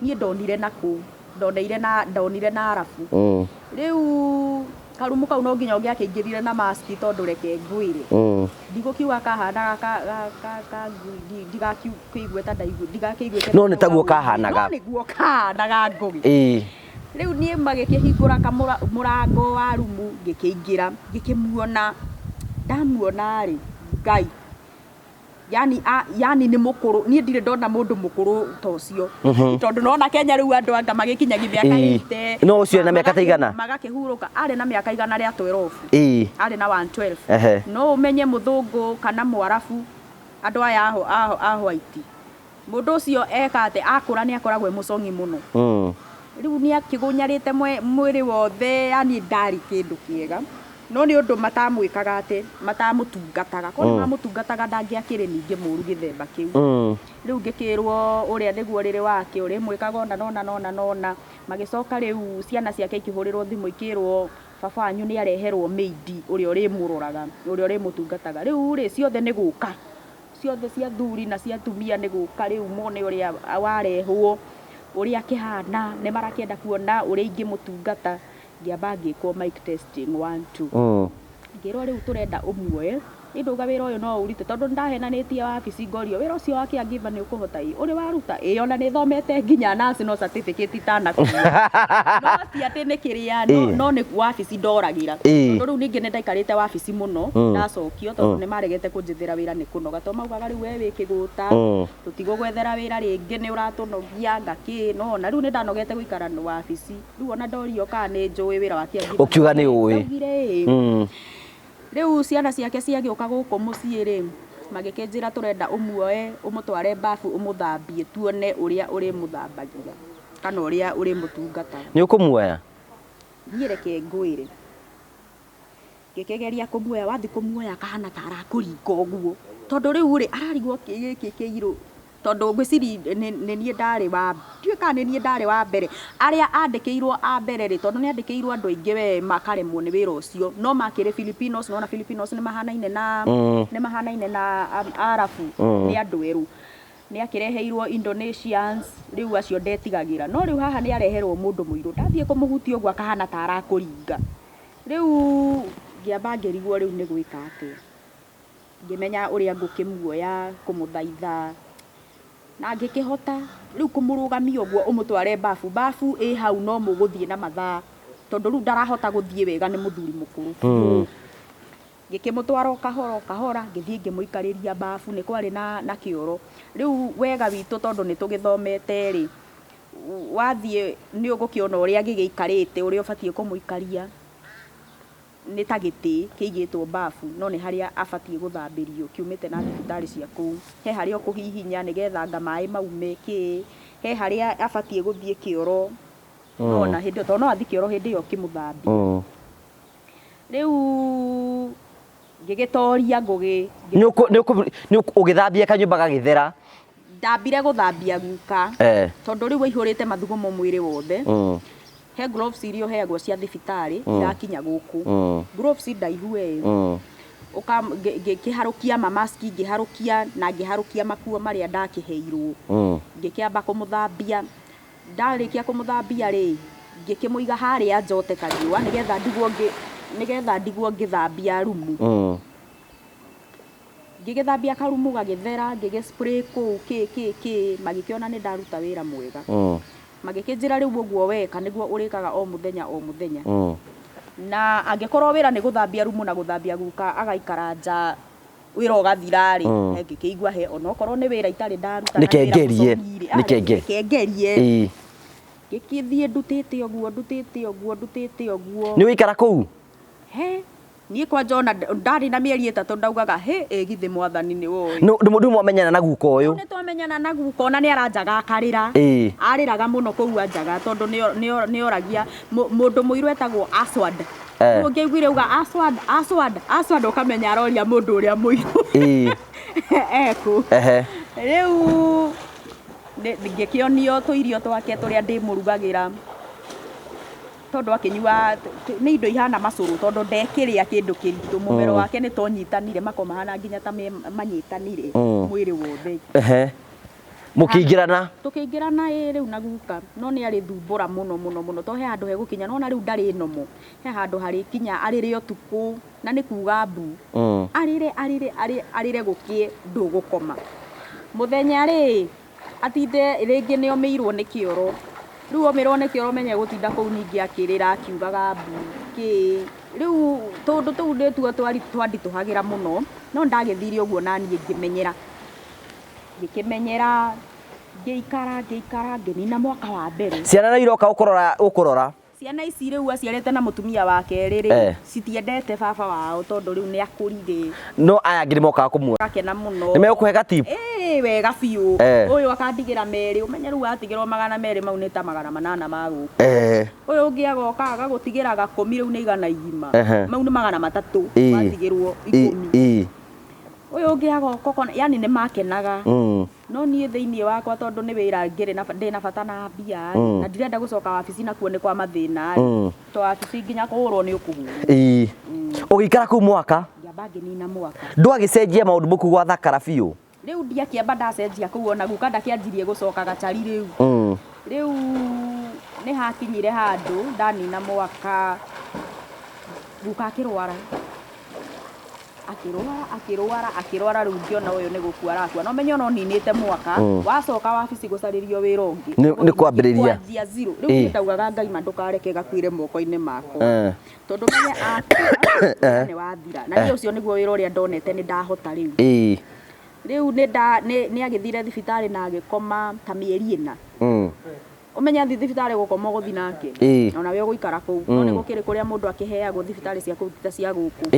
nie ndonire naku ndonire na arafu riu karumu kau no nginya ngiakingirire na mask tondu reke ngwire ndigukiuga kahana ndigakiigweta ndigakiigweta no ni taguo kahanaga niguo kahanaga ngugi riu nie magikihingura murango wa rumu ngikiingira ngikimuona ndamuona ri ngai yani ni mukuru nie ndire ndona mundu mukuru tocio tondu nona Kenya riu andu anga magikinyagia miaka 80 no ucio na miaka taigana magakihuruka ari na miaka igana ria 12 ari na 112 no umenye muthungu kana mwarafu andu aya a white mundu ucio ekate akura ni akoragwe mucongi muno riu ni akigunyarite mwiri wothe yani ndari kindu kiega no ni undu matamwikaga ati matamutungataga kono mamutungataga ndangiakire ninge muru githemba kiu riu ngikirwo uria niguo riri wake uri mwikaga nona magicoka riu ciana ciake ikihurirwo thimu ikirwo baba wanyu ni areherwo maid uria uri muroraga uria uri mutungataga riu ri ciothe ni guka ciothe cia thuri na cia tumia nĩ gũka rĩu mone ũrĩa warehwo ũrĩa kĩhana nĩ marakĩenda kuona ũrĩa ingĩmũtungata ngĩamba ngĩkwo mic testing 1 2 ngĩrwo rĩu tũrenda ũmuoye ndauga wĩra ũyũ no ũrute tondũ ndahenanĩtie wabici ngorio wĩra ũcio wake angiva nĩ ũkũhota ũrĩ waruta ona nĩ thomete nginya national certificate itanakuua no ti atĩ nĩ kĩrĩa no nĩ wabici ndoragĩra tondũ rĩu ningĩ nĩ ndaikarĩte wabici mũno ndacokio tondũ nĩ maregete kũnjethera wĩra nĩ kũnoga tondũ maugaga rĩu we wĩ kĩgũta tũtigũgwethera wĩra rĩngĩ nĩ ũratũnogia ngakĩ no na rĩu nĩ ndanogete gũikara wabici rĩu ona ndorio kana nĩ njũĩ wĩra wake angiva ũkiuga nĩ ũĩ rĩu ciana ciake ciagĩũka gũkũ mũciĩ rĩ magĩkĩnjĩra tũrenda ũmuoe ũmũtware bafu ũmũthambie tuone ũrĩa ũrĩ mũthambagia kana ũrĩa ũrĩ mũtungata nĩ ũkũmuoya niĩ reke ngwĩre ngĩkĩgeria kũmuoya wathi kũmuoya kahana ta arakũringa ũguo tondũ rĩu rĩ ararigwo gĩkĩ kĩirũ tondũ ngwĩciri nĩ niĩ ndarĩ wa ndiũka nĩ niĩ ndarĩ wa mbere arĩa andĩkĩirwo a mbere rĩ tondũ nĩ andĩkĩirwo andũ aingĩ we makaremwo nĩ wĩra ũcio no makĩrĩ Filipinos no na Filipinos nĩ mahanaine na Arabu nĩ andũ erũ nĩ akĩreheirwo Indonesians rĩu acio ndetigagĩra no rĩu haha nĩ areherwo mũndũ mũirũ ndathiĩ kũmũhutia ũguo akahana ta arakũringa rĩu ngĩamba ngĩrigwo rĩu nĩ gwĩka atĩa ngĩmenya ũrĩa ngũkĩmuoya kũmũthaitha na ngĩkĩhota rĩu kũmũrũgamia ũguo ũmũtware bafu ĩ hau no mũgũthiĩ na mathaa tondũ rĩu ndarahota gũthiĩ wega nĩ mũthuri mũkũrũ ngĩkĩmũtwara kahora ngĩthiĩ ngĩmũikarĩria bafu nĩ kwarĩ na kĩoro rĩu wega witũ tondũ nĩ tũgĩthomete rĩ wathiĩ nĩ ũgũkĩona ũrĩa gĩgĩikarĩte ũrĩa ũbatiĩ kũmũikaria nĩ ta gĩtĩ kĩigĩtwo bafu no nĩ harĩa abatiĩ gũthambĩrio kiumĩte na thibitarĩ cia kũu he harĩa ũkũhihinya nĩgetha anga maĩ maume kĩ he harĩa abatiĩ gũthiĩ kĩoro no na hĩndĩ tondũ no athi kĩoro hĩndĩ ĩyo kĩmũthambia rĩu ngĩgĩtoria ngũgĩ nĩ ũgĩthambia kanyũmba gagĩthera ndambire gũthambia guka tondũ rĩu waihũrĩte mathugumo mwĩrĩ wothe he gloves iria ũheagwo cia thibitarĩ irakinya gũkũ gloves ndaihu ngĩkĩharũkia mamaski ngĩharũkia na ngĩharũkia makuo marĩa ndakĩheirwo ngĩkĩamba kũmũthambia ndarĩkia kũmũthambia rĩ ngĩkĩmũiga harĩa njote kariũa nĩgetha ndigwo ngĩthambia rumu ngĩgĩthambia karumu gagĩthera ngĩgĩspray kũu kĩ magĩkĩona nĩ ndaruta wĩra mwega magĩkĩnjĩra rĩu ũguo weka nĩguo ũrĩkaga o mũthenya na angĩkorwo wĩra nĩ gũthambia rumu na gũthambia guka agaikara nja wĩra ũgathira rĩ ngĩkĩigua he onokorwo nĩ wĩra itarĩ ndaruta nĩkengerie ngĩkĩthiĩ ndutĩte ũguo nĩ ũikara kũu niĩ kwanja ona ndarĩ na mĩeri 3 ndaugaga githĩ mwathani nĩ woĩ ndĩ mwamenyana na guka ũyũ nĩ twamenyana na guka ona nĩ aranjaga akarĩra arĩraga mũno kũu anjaga tondũ nĩ oragia mũndũ mũirũ etagwo Aswad rĩu ngĩiguire uga Aswad ũkamenya aroria mũndũ ũrĩa mũirũ ekũ rĩu ngĩkĩonio tũirio twake tũrĩa ndĩmũrugagĩra tondũ akĩnyua nĩ indo ihana macũrũ tondũ ndekĩrĩa kĩndũ kĩritũ mũmero wake nĩ tonyitanire mako mahana nginya ta manyitanire mwĩrĩ wothe mũkĩingĩrana tũkĩingĩrana rĩu na guka no nĩ arĩ thumbũra mũno to he handũ hegũkinya no na rĩu ndarĩ nomo he handũ harĩ kinya arĩre ũtukũ na nĩ kuga mbu arĩre gũkĩe ndũgũkoma mũthenya rĩ atinde rĩngĩ nĩ omĩirwo nĩ kĩoro rĩu omĩrwo nĩ kĩoro menye gũtinda kũu ningĩ akĩrĩra akiugaga mbu kĩ rĩu tondũ tũu nĩtuo twanditũhagĩra mũno no ndagĩthire ũguo na niĩ ngĩkĩmenyera ngĩikara ngĩnina mwaka wa mbere ciana no iroka ũkũrora ciana ici rĩu aciarĩte na mũtumia wa kerĩ rĩ citiendete baba wao tondũ rĩu nĩ akũrire no aya angĩ nĩmokaga kũmuona akena mũno nĩ megũkũhe tip wega biũ ũyũ akandigĩra merĩ ũmenye rĩu atigĩrwo 200 mau nĩ ta 800 ma gũkũ ũyũ ũngĩ agoka agagũtigĩra 10 rĩu nĩ 100 mau nĩ 300 watigĩrwo 10 ũyũ ũngĩ agoka yani nĩ makenaga no niĩ thĩinĩ wakwa tondũ nĩ wĩra ndĩ na bata na mbia na ndirenda gũcoka wabici nakuo nĩ kwa mathĩna to wabici nginya kũhũrwo nĩ ũkũhũrwo ũgĩikara kũu mwaka ngĩamba ngĩnina mwaka ndwagĩcenjia maũndũ mũku gwa thakara biũ riu ndiakĩamba ndacenjia kũu ona guka ndakĩanjirie gũcoka gacari riu riu nĩ hakinyire handũ ndanina mwaka guka akĩrwara rĩu ngĩona ũyũ nĩ gũkua arakua no menye no ninĩte mwaka wacoka wabici gũcarĩrio wĩra ũngĩ nĩ kwambĩrĩria zero rĩu ndaugaga Ngai ma ndũkareke gakuire moko-inĩ makwa tondũ menye akua nĩ wathira na niĩ ũcio nĩguo wĩra ũrĩa ndonete nĩ ndahota rĩu rĩu nĩ agĩthire thibitarĩ na agĩkoma ta mĩeri 4 umenya thibitarĩ gũkoma gũthi nake ona we gũikara kũu no nĩ gũkĩrĩ kũrĩa mũndũ akĩheagwo thibitarĩ cia kũu ta cia gũkũ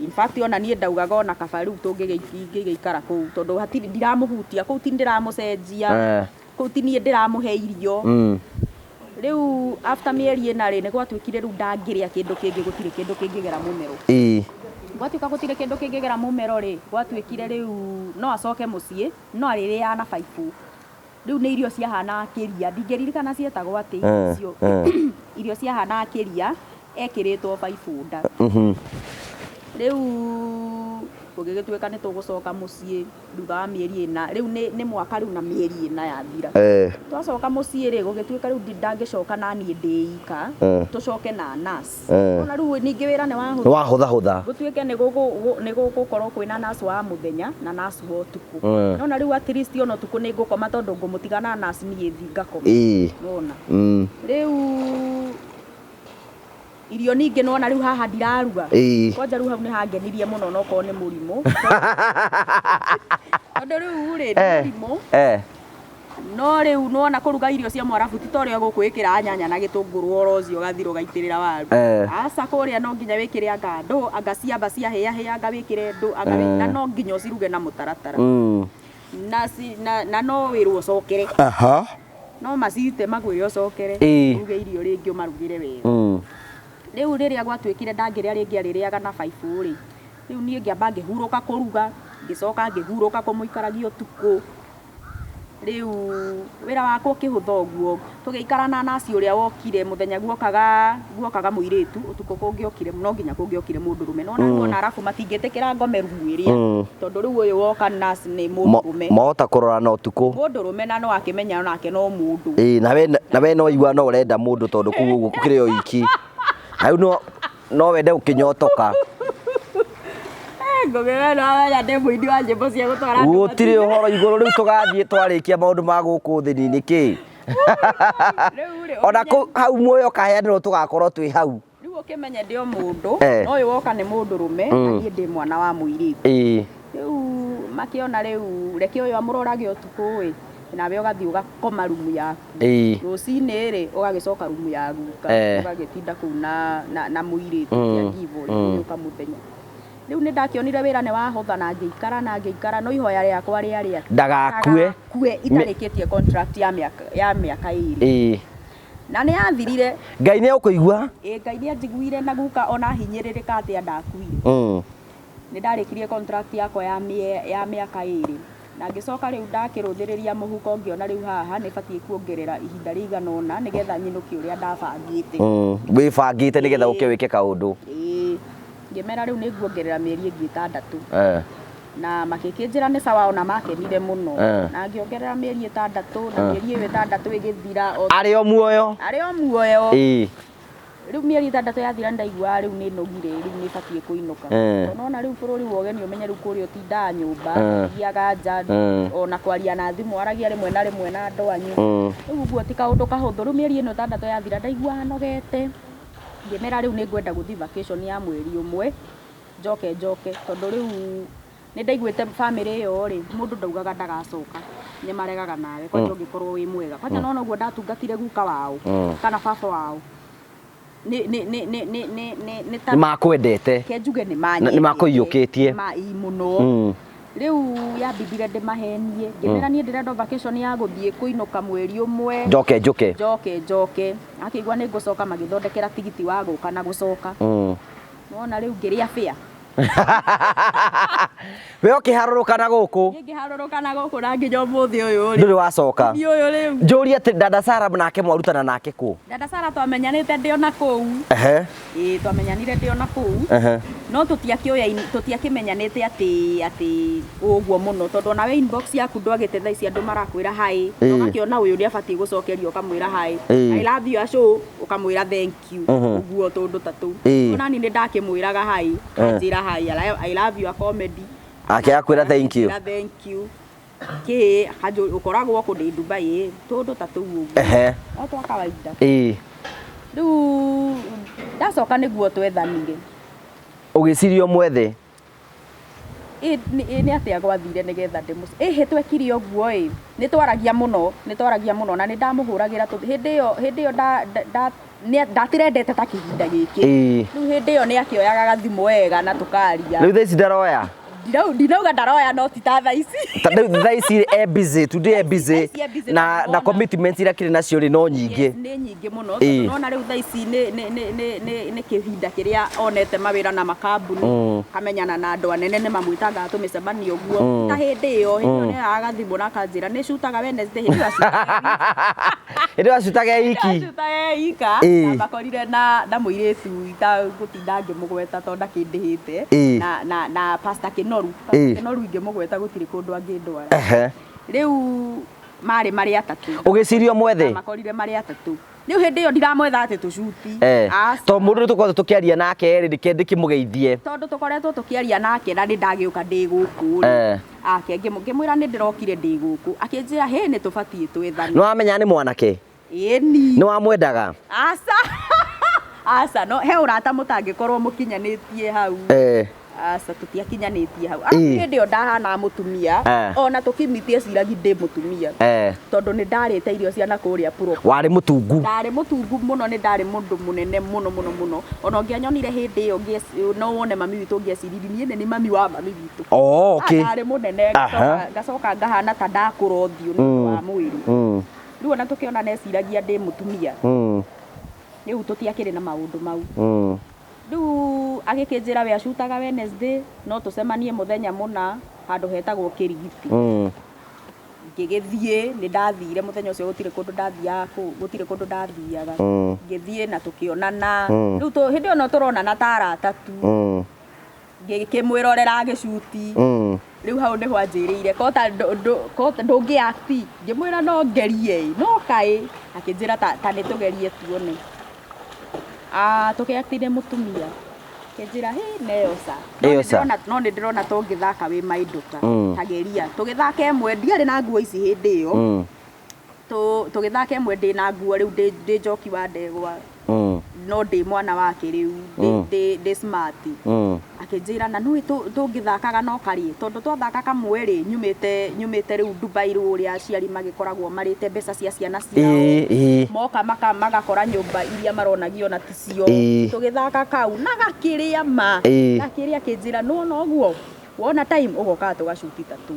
in fact ona niĩ ndaugaga ona kaba rĩu tũngĩgĩikara kũu tondũ hatirĩ ndiramũhutia kũu ti ndĩramũcenjia kũu ti niĩ ndĩramũhe irio rĩu after mĩeri 4 nĩ gwatuĩkire rĩu ndangĩrĩa kĩndũ kĩngĩ gũtirĩ kĩndũ kĩngĩgera mũmero gwatuĩka gũtirĩ kĩndũ kĩngĩgera mũmero rĩ gwatuĩkire rĩu no acoke mũciĩ no arĩrĩaga na baibũ rĩu nĩ irio ciahana akĩria ndingĩririkana cietagwo atĩ icio irio ciahana akĩria ekĩrĩtwo baibũ nda rĩu gũgĩgĩtuĩka nĩ tũgũcoka mũciĩ thutha wa mĩeri 4 rĩu nĩ mwaka rĩu na mĩeri 4 yathira twacoka mũciĩ rĩ gũgĩtuĩka rĩu ndangĩcoka na niĩ ndĩika tũcoke na nurse ona rĩu ningĩ wĩra nĩ wahũthahũtha gũtuĩke nĩ gũgũkorwo kwĩna nurse wa mũthenya na nurse wa ũtukũ nona rĩu at least ona ũtukũ nĩ ngũkoma tondũ ngũmũtiga na nurse niĩ thi ngakoma nona rĩu irio ningĩ nona rĩu haha ndiraruga kwanja rĩu hau nĩ hangenirie mũno no korwo nĩ mũrimũ tondũ rĩu rĩ mũrimũ no rĩu nona kũruga irio cia mwarabu ti torĩa gũkwĩkĩra nyanya na gĩtũngũrũ oro ũcio ũgathira ũgaitĩrĩra waru aca kũrĩa no nginya wĩkĩre anga ndũ anga ciamba ciahĩa anga wĩkĩre ndũ na no nginya ũciruge na mũtaratara na no wĩrwo ũcokere no macite magwĩre ũcokere uruge irio rĩngĩ ũmarugĩre wega rĩu rĩrĩa gwatuĩkire ndangĩrĩa rĩngĩ arĩrĩaga na baibũ rĩ rĩu niĩ ngĩamba ngĩhurũka kũruga ngĩcoka ngĩhurũka kũmũikaragia ũtukũ rĩu wĩra wakwa ũkĩhũtha ũguo tũgĩikara na nasi ũrĩa wokire mũthenya guokaga mũirĩtu ũtukũ kũngĩokire no nginya kũngĩokire mũndũrũme no ona arabu matingĩtĩkĩra ngome rumu ĩrĩa tondũ rĩu ũyũ woka nasi nĩ mũndũrũme mahota kũrora na ũtukũ mũndũrũme na no akĩmenya nake no mũndũ na we no igua no ũrenda mũndũ tondũ kũu ũguo kũkĩrĩ o iki hau no wende ũkĩnyotoka gũtirĩ ũhoro igũrũ rĩu tũgathiĩ twarĩkia maũndũ ma gũkũ thĩ nĩkĩ ona hau muoyo kaheanĩrwo tũgakorwo twĩ hau rĩu ũkĩmenye ndĩ o mũndũ no ũyũ woka nĩ mũndũrũme na niĩ ndĩ mwana wa mũirĩtu rĩu makĩona rĩu reke ũyũ amũrorage ũtukũ ĩ nawe ũgathiĩ ũgakoma rumu yaku rũcinĩ rĩ ũgagĩcoka rumu ya guka ũgagĩtinda kũu na mũirĩtu kĩangivo ũka mũthenya rĩu nĩ ndakĩonire wĩra nĩ wahotha na ngĩikara no ihoya rĩakwa rĩarĩ ndagakue itarĩkĩtie contract ya mĩaka 2 na nĩ yathirire Ngai nĩ ũkũigua Ngai nĩ anjiguire na guka ona hinyĩrĩrĩka atĩ ndakuire nĩ ndarĩkirie contract yakwa ya mĩaka 2 na ngĩcoka rĩu ndakĩrũthĩrĩria mũhuko ngĩona rĩu haha nĩ batiĩ kuongerera ihinda rĩigana ũna nĩgetha nyinũkie ũrĩa ndabangĩte wĩbangĩte nĩgetha ũke wĩke kaũndũ ngĩmera rĩu nĩ nguongerera mĩeri ĩngĩ 6 na makĩkĩnjĩra nĩ sawa ona makenire mũno na ngĩongerera mĩeri 6 na mĩeri ĩyo 6 ĩgĩthira arĩ o muoyo rĩu mĩeri 6 yathira ndaigua rĩu nĩ nogire rĩu nĩ batiĩ kũinũka nona rĩu bũrũri wa ũgeni ũmenye rĩu kũrĩa ũtindaga nyũmba thiaga nja ona kwaria na thimũ aragia rĩmwe na andũ anyu rĩu ũguo ti kaũndũ kahũthũ rĩu mĩeri ĩno 6 yathira ndaigua nogete ngĩmera rĩu nĩ ngwenda gũthiĩ vacation ya mweri ũmwe njoke tondũ rĩu nĩ ndaiguĩte family ĩyo rĩ mũndũ ndaugaga ndagacoka nĩ maregaga nawe kwanja ũngĩkorwo wĩ mwega kwanja no noguo ndatungatire guka wao kana baba wao nĩ makwendete kenjuge nĩ makũiyũkĩtie mũno rĩu yambindire ndĩmahenie ngĩmera niĩ ndĩrenda vacation ya gũthiĩ kũinũka mweri ũmwe njoke akĩigua nĩ ngũcoka magĩthondekera tigiti wa gũka na gũcoka nona rĩu ngĩrĩa fare we ũkĩharũrũka na gũkũ na nginya ũmũthĩ ũyũ ndũrĩ wacoka njũrie atĩ dada Sarah nake mwarutana nake kũ dada Sarah twamenyanĩte ndĩ ona kũu twamenyanire ndĩ ona kũu no tutiakimenyanite ati uguo muno tondu nawe inbox yaku ndwagite thaa ici andu marakwira hi ugakiona uyu ni abati gucokerio ukamwira hi I love you asho ukamwira thank you uguo tondu tatu ona ni ndakimwiraga hi anjira hi I love you a comedy akwira thank you ke hajo ukoragwo kundi Dubai tondu tatu uguo atwa kawaida riu ndacoka niguo twethanire ugicirio mwethe ni atia gwathire nigetha ndimuce twekire uguo ni twaragia muno na ni ndamuhuragira hindi iyo ndatirendete ta kihinda giki riu hindi iyo ni akioyaga gathimu wega na tukaria riu theci ndaroya ndinauga ndaroya no ti ta thaa ici thaa ici busy today busy na commitment ira kiri nacio ri no nyingi ni nyingi muno nona riu thaa ici ni kihinda kiria onete mawira na makambuni kamenyana na andu anene ni mamwitaga tumicemanio guo ta hindi iyo ni agathimu na kanjira ni cutaga Wednesday hindi wacutaga iki na makorire na muiritu ita gutinda ngimugweta tonda kindihite na pastor Kinoru ingimugweta gutiri kundu angindwara riu mari atatu ugicirio mwethe makorire mari atatu riu hindi iyo ndiramwetha ati tucuti to mundu tukoretwo tukiaria nake ri ndikimugeithie tondu tukoretwo tukiaria nake na ndagiuka ndi guku ngimwira ni ndirokire ndi guku akinjira he ni tubatie twethane no amenya ni mwanake ni ni wamwendaga asa no he urata mutangikorwo mukinyanitie hau asa tutiakinyanitie hau hindi yo ndahana mutumia ona tukimitie ciragi ndi mutumia tondu ni ndarite irio ciana kuria puro wari mutungu ndari mutungu muno ni ndari mundu munene muno ona ngianyonire hindi yo no wone mami witu ngieciriri ni mami wa mami witu okay ndari munene ngacoka ngahana ta ndakurothio ni wa mwiri riu ona tukiona neciragia ndi mutumia riu tutiakire na maundu mau riu agikinjira we acutaga Wednesday no tucemanie muthenya muna handu hetagwo Kirigiti ngigithie ni ndathire muthenya ucio gutire kundu ndathiaga ngithie na tukionana riu hindi ono turonana tara tatu ngikimwirorera agicuti riu hau niho anjirire kota ndungi act ngimwira no ngerie no kai akinjira ta ni tugerie tuone tukiaktire mutumia kenjira neosa no ndirona tungithaka wi mainduka tageria tugithaka emwe ndiari na nguo ici hindi iyo tugithaka emwe ndi na nguo riu ndi njoki wa ndegwa no ndi mwana wake riu ndi smart akinjira na nui tungithakaga no kari tondu twathaka kamwe ri nyumite riu Dubai ria aciari magikoragwo marite mbeca cia ciana ciao moka magakora nyumba iria maronagio na ticio tugithaka kau na gakiria gakiria kinjira no guo wona time ugoka tugacuti tatu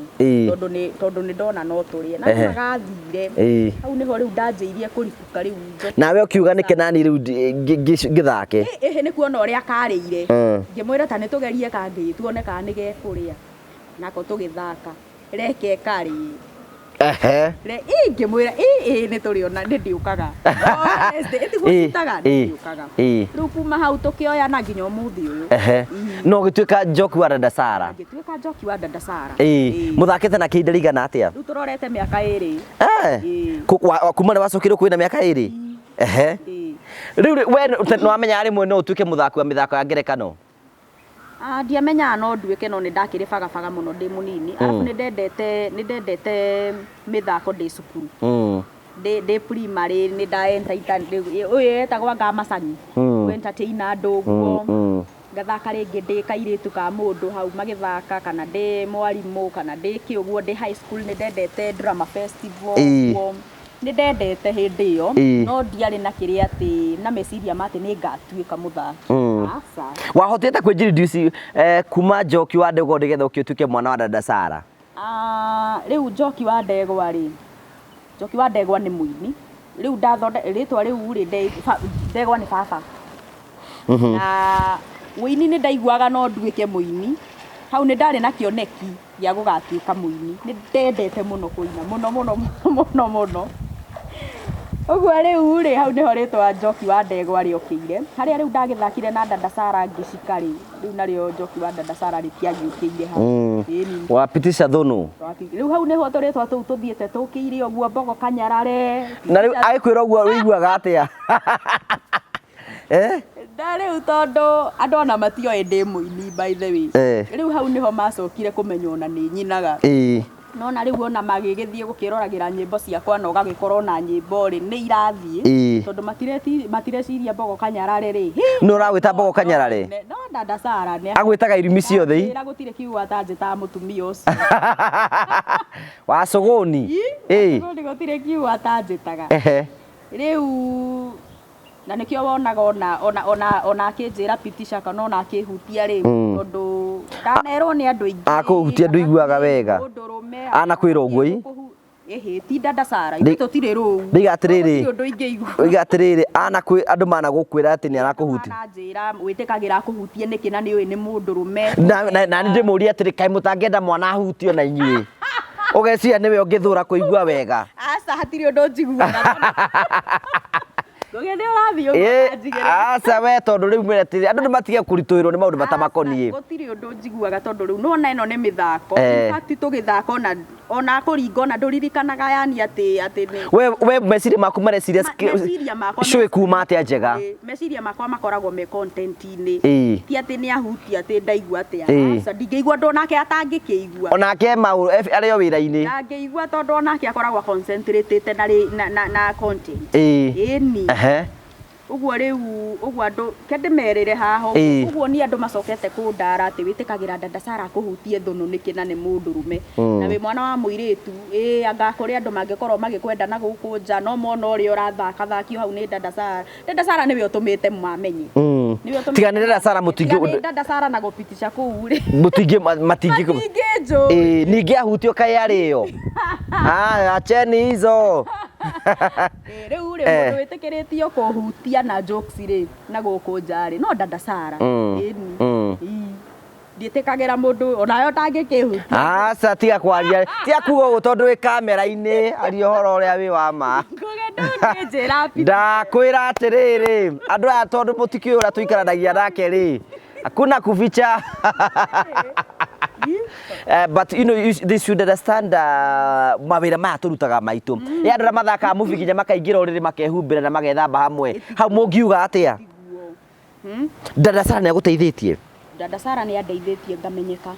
tondu ni ndona no turie na magathire hau niho riu ndanjiirie kurifuka riu nawe ukiuga ni kenani riu ngithake ni kuona uria karire ngimwira ta ni tugerie kangi tuone kana ni gekuria nako tugithaka reke kari ngimwira ni turiona ni ndiukaga ndiukaga riu kuma hau tukioya na nginya umuthi uyu no gituika njoki wa dada Sara muthakite na kinde rigana atia riu turorete miaka 2 kuma ni wacokire kwina miaka 2 riu we no amenya rimwe no utuike muthaki wa mithako ya ngerekano ndiamenya no nduike no ni ndakire bagabaga muno ndi munini alafu ni ndendete mithako ndi cukuru ndi primary ni uyu etagwo Ngamacanyi entertain andu guo ngathaka ringi ndi kairitu ka mundu hau magithaka kana ndi mwarimu kana ndi kiuguo ndi high school ni ndendete drama festival guo ni ndendete hindi iyo no ndiari na kiria ati na meciria mate ni ngatuika muthaki wahotete kwintroduce kuma njoki wa ndegwa ndigetha ukituike mwana wa dada Sara riu njoki wa ndegwa ni muini riu ndathonde ritwa riu ri ndegwa ni baba na muini ni ndaiguaga no nduike muini hau ni ndari na kioneki ya gugatuika muini ni ndendete muno kuina muno Ũguo rĩu rĩ hau nĩho rĩtwa Njoki wa Ndegwa rĩokĩire harĩa rĩu ndagĩthakire na Dada Sarah ngĩcika rĩ rĩu narĩo Njoki wa Dada Sarah rĩkĩagĩũkĩire hau wapitisha Thuno rĩu hau nĩho tũrĩtwa tũu tũthiĩte tũkĩire ũguo Mbogo Kanyarare na rĩu agĩkwĩra ũguo wĩiguaga atĩa na rĩu tondũ andũ ona matioĩ ndĩ mũini by the way rĩu hau nĩho macokire kũmenywo na nĩ nyinaga no na rĩu ona magĩgĩthiĩ gũkĩroragĩra nyĩmbo ciakwa na ũgagĩkorwo na nyĩmbo rĩ nĩ irathiĩ tondũ matireciria Mbogo Kanyarare rĩ no ũragwĩta Mbogo Kanyarare no Dada Sarah agwĩtaga irumi ciothe ĩra gũtirĩ kiugo atanjĩtaga mũtumia ũcio wa Sogoni gũtirĩ kiugo atanjĩtaga rĩu na nĩkĩo wonaga ona akĩnjĩra pitisha kana ona akĩhutia rĩu tondũ ndanerwo nĩ andũ aingĩ akũhutia andũ iguaga wega anakwĩra ũguo ti Dada Sarah ithuĩ tũtirĩ rũu oiga atĩrĩrĩ andũ managũkwĩra atĩ nĩ arakũhutia ananjĩra wĩtĩkagĩra akũhutie nĩkĩ na nĩũĩ nĩ mũndũrũme na nĩ ndĩmũria atĩrĩ kaĩ mũtangĩenda mwana ahutio na inyuĩ ũgeciria nĩwe ũngĩthũra kũigua wega aca hatirĩ ũndũ njiguaga aca we tondũ rĩu mweretĩrĩ andũ nĩmatige kũritũhĩrwo nĩ maũndũ matamakoniĩ gũtirĩ ũndũ njiguaga tondũ rĩu nona ĩno nĩ mĩthako ti tũgĩthaka ona kũringa ona ndũririkanaga yani atĩ we meciria maku mareciria cũĩ kuma atĩa njega meciria makwa makoragwo me content-inĩ ti atĩ nĩ ahutia atĩ ndaigua atĩa aca ndingĩigua ũndũ onake atangĩkĩigua onake arĩ o wĩra-inĩ ndangĩigua tondũ onake akoragwo concentrated na content ĩni ũguo rĩu ũguo andũ kendĩmerĩre haha ũguo ni andũ macokete kũndara atĩ wĩtĩkagĩra Dada Sarah kũhutie Thuno nĩkĩ na nĩ mũndũrũme na wĩ mwana wa mũirĩtu anga kũrĩ andũ mangĩkorwo magĩkwenda na gũkũ nja no mona ũrĩa ũrathakio hau nĩ Dada Sarah Dada Sarah nĩwe ũtũmĩte mamenye tiga nĩ Dada Sarah mũtingĩ Dada Sarah na gũpitisha kũu rĩ matingĩ ningĩ ahutio kaĩ arĩo acheni hizo rĩu rĩ mũndũ wĩtĩkĩrĩtio kũhutia na jokes rĩ na gũkũ nja rĩ no Dada Sarah ndiĩtĩkagĩra mũndũ onayo ndangĩkĩhutia aca tiga kwaria tiga kuga ũguo tondũ wĩ kamera-inĩ aria ũhoro ũrĩa wĩ wa ma ndakwĩra atĩrĩrĩ andũ aya tondũ mũtikĩũĩ ũrĩa tũikaranagia nake rĩ hakuna kuficha but you know they should understand mawĩra maya tũrutaga maitũ andũ arĩa mathakaga mũbira nginya makaingĩra ũrĩrĩ makehumbĩra na magethamba hamwe hau mũngiuga atĩa Dada Sarah nĩagũteithĩtie Dada Sarah nĩ andeithĩtie ngamenyeka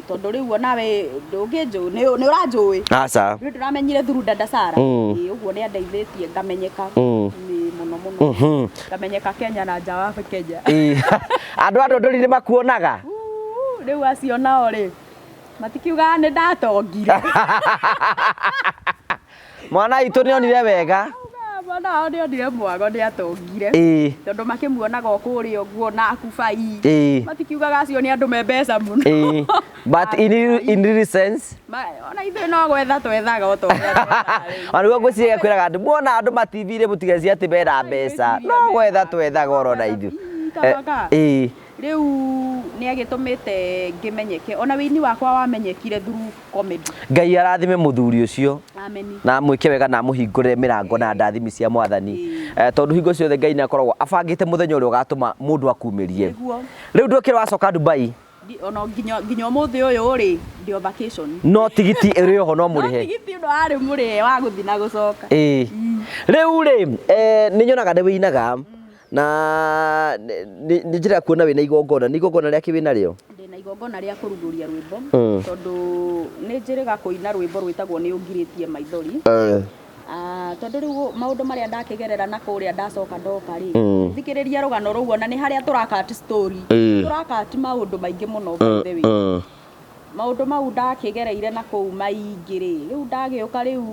tondũ rĩu nawe ndũngĩnjũĩ nĩ ũranjũĩ aca rĩu ndĩramenyire through Dada Sarah ũguo nĩ andeithĩtie ngamenyeka mũno ngamenyeka Kenya na nja wa Kenya andũ a ndũrĩrĩ nĩ makuonaga rĩu acio nao rĩ matikiugaga nĩ ndatongire mwana witũ nĩonire wega mwana wao nĩonire mwago nĩatongire tondũ makĩmuonaga kũrĩa ũguo na akubai matikiugaga acio nĩ andũ me mbeca mũno but in real sense ona ithuĩ no gwetha twethaga o nĩguo ngwĩciria kwĩraga andũ muona andũ mativi-inĩ mũtigeciria atĩ mena mbeca no gwetha twethaga oro na ithuĩ rĩu nĩ agĩtũmĩte ngĩmenyeke ona wĩini wakwa wamenyekire through comedy Ngai arathime mũthuri ũcio na mwĩke wega na mũhingũrĩre mĩrango na ndathimi cia Mwathani tondũ hingo ciothe Ngai nĩ akoragwo abangĩte mũthenya ũrĩa ũgatũma mũndũ akumĩrie rĩu ndũkĩra wacoka Dubai ona nginya ũmũthĩ ũyũ rĩ ndio vacation no tigiti ĩrĩ oho no mũrĩhe tigiti ũndũ warĩ mũrĩhe wa gũthiĩ na gũcoka rĩu rĩ nĩ nyonaga nĩ wĩinaga na nĩ njĩra kuona wĩna igongona nĩ igongona rĩa kĩ wĩna rĩo ndĩna igongona rĩa kũrugũria rwĩmbo tondũ nĩ njĩrĩga kũina rwĩmbo rwĩtagwo nĩ ũngirĩtie maithori tondũ rĩu maũndũ marĩa ndakĩgerera na kũrĩa ndacoka ndoka rĩ thikĩrĩria rũgano rũu ona nĩ harĩa tũrakati story tũrakati maũndũ maingĩ mũno by the way maũndũ mau ndakĩgereire na kũu maingĩ rĩ rĩu ndagĩũka rĩu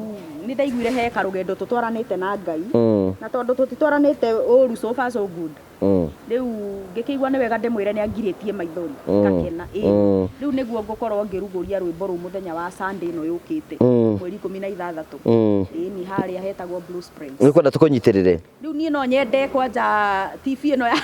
nĩ ndaiguire he karũgendo tũtwaranĩte na Ngai na tondũ tũtitwaranĩte ũru so far so good rĩu ngĩkĩigua nĩ wega ndĩmwĩre nĩ angirĩtie maithori ngakena rĩu nĩguo ngũkorwo ngĩrugũria rwĩmbo rũu mũthenya wa Sunday ĩno yũkĩte mweri 16 ĩni harĩa hetagwo Blue Springs nĩ kwenda tũkũnyitĩrĩre rĩu niĩ no nyende kwanja TV ĩno ya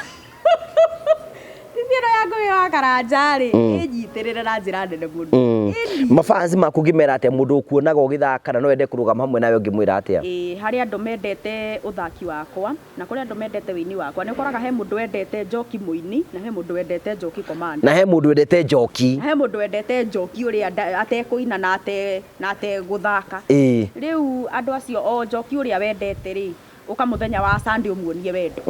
TV ĩno ya ngũĩ wa Karanja rĩ ĩnyitirĩre na njĩra nene mũno. Mafans maku ngĩmera atĩa mũndũ ũkuonaga ũgĩthaka na no ende kũrũgama hamwe nawe ũngĩmwĩra atĩa? Harĩ andũ mendete ũthaki wakwa na kũrĩ andũ mendete wĩini wakwa. Nĩ ũkoraga he mũndũ wendete Njoki mũini na he mũndũ wendete Njoki commander. Na he mũndũ wendete Njoki. He mũndũ wendete Njoki ũrĩa atekũina na ategũthaka. Rĩu andũ acio o Njoki ũrĩa wendete rĩ uka muthenya wa Sunday umuonie wendo.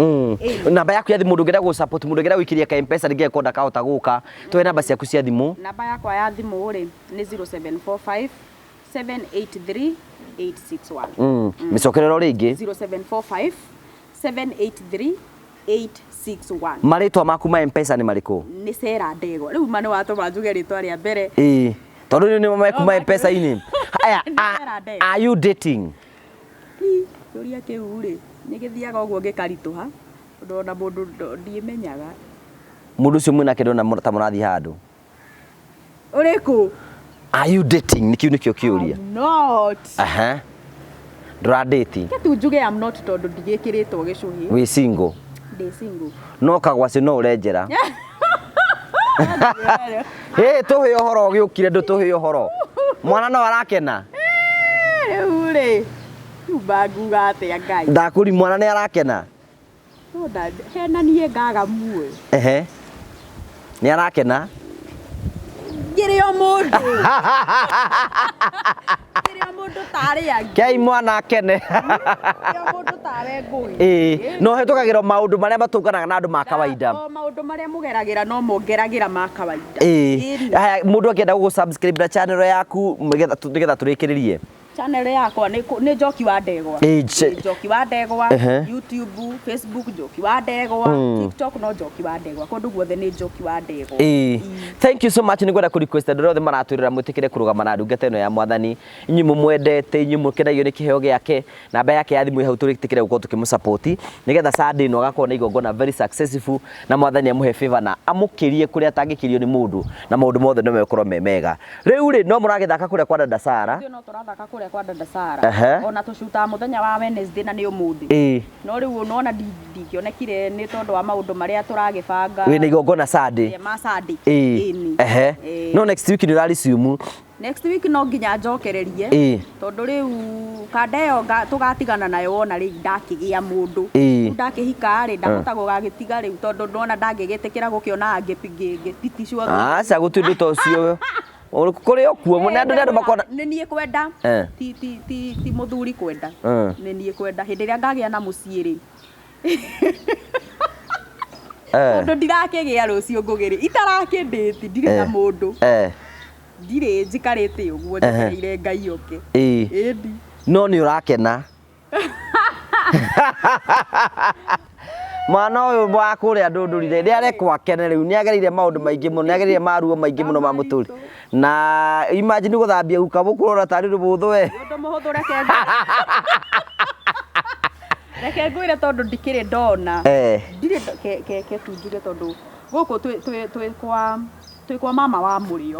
Namba yaku ya thimu mundu ngenda go support mundu ngenda gwikiria ka M-Pesa ringi konda kahota guka twe namba ciaku cia thimu. Namba yakwa ya thimu ri ni 0745 783 861. Micokerero ringi 0745 783 861. Maritwa maku ma M-Pesa ni mariku? Ni Sera Ndegwa. Riu mane watuma njuge ritwa ria mbere. Tondu ni mama kuma M-Pesa ini. Aya, are you dating? Turia kiu ri ni githiaga uguo ngikaritũha ndona mundu ndimenyaga. Mundu ucio mwina kindo na ta murathi handu. Uriku? Are you dating? Nikio kiuria. I'm not. Ndura date. Ketu njuge I'm not tondu ndigikiritwo gicuhi. We single? Ndi single. No kagwaci no urenjera. Tuhe uhoro giukire ndu tuhe uhoro. Mwana no arakena. Riu ri Ubaguga atia Ngai. Ndakuri mwana ni arakena. Hena nie ngaga muwe. Ni arakena. Girio mundu. Girio mundu tari angi. Kei mwana akene. Girio mundu tare ngui. No hetukagiro maundu maria matunganaga na andu ma kawaida. Maundu maria mugeragira no mongeragira ma kawaida. Haya mundu akienda gugusubscribe na channel yaku nigetha turikiririe. Channel yakwa ni Njoki wa Ndegwa. Njoki wa Ndegwa, YouTube, Facebook Njoki wa Ndegwa, TikTok no Njoki wa Ndegwa. Kundu guothe ni Njoki wa Ndegwa. Thank you so much ni gwenda ku request andũ othe maratwirira mwitikire kurugama na ndungata ĩno ya Mwathani. Inyu mumwendete, inyu mukenagio ni kiheo giake. Namba yake ya thimu hau turitikire gukorwo tukimusupport nigetha Sunday no gakorwo na igongona very successful na Mwathani amuhe favor na amukirie kuria atangikirio ni mundu na maundu mothe no mekorwo me mega. Riu ri no muragithaka kuria kwa dada Sara. No turathaka kuria kwa dada Sara. Ona tucuta muthenya wa Wednesday na ni umuthi. No riu unaona ndikionekire ni tondu wa maundu maria turagibanga. We ni igongona Sunday. Ma Sunday. No next week ni rarisumu. Next week no nginya njokererie tondu riu kandeyo tugatigana nayo wona ri ndakigia mundu ndakihika ri ndahota gugagitiga riu tondu ndona ndangigitikira gukiona angipitishwo aca gutindu to cio kuri okuo mune andu makona ni nie kwenda ti muthuri kwenda ni nie kwenda hindi ria ngagia na mucii ri tondu ndirakigia rucio ngugiri itarakinditi ndiri na mundu ndire njikarite uguo njereire Ngai oke no ni urakena mwana uyu wa kuria ndundurire ri arekwa akene riu ni agerire maundu maingi muno ni agerire maruo maingi muno ma muturi na imagine guthambia uka bukurora tari rubuthu we undu muhuthu reke ngwire tondu ndikire ndona ndire ke tunjire tondu guku twi kwa mama wa murio